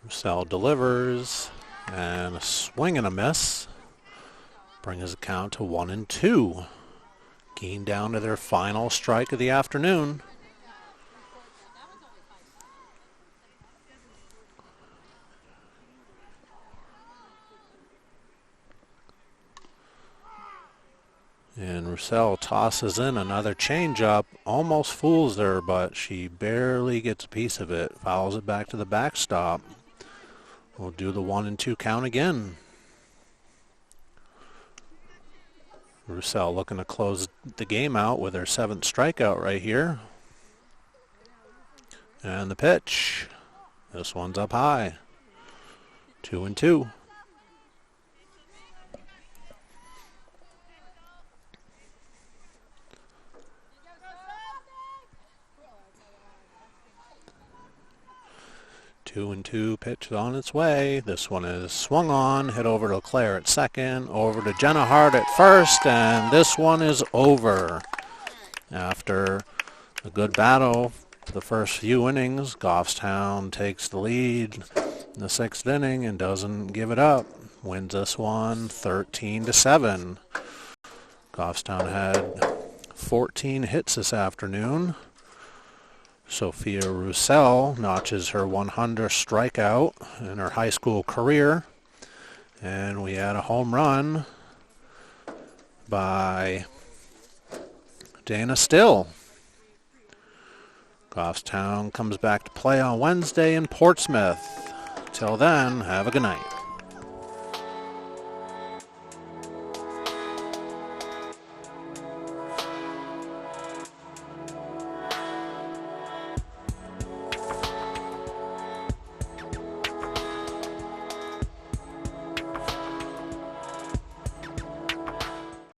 Roussel delivers, and a swing and a miss brings the count to 1-2. Keene down to their final strike of the afternoon. And Roussel tosses in another changeup, almost fools her, but she barely gets a piece of it. Fouls it back to the backstop. We'll do the 1-2 count again. Roussel looking to close the game out with her 7th strikeout right here. And the pitch. This one's up high. 2-2. Two and two pitch on its way. This one is swung on, hit over to Claire at second, over to Jenna Hart at first, and this one is over. After a good battle for the first few innings, Goffstown takes the lead in the 6th inning and doesn't give it up. Wins this one 13-7. Goffstown had 14 hits this afternoon. Sophia Roussel notches her 100th strikeout in her high school career. And we had a home run by Dana Still. Goffstown comes back to play on Wednesday in Portsmouth. Till then, have a good night.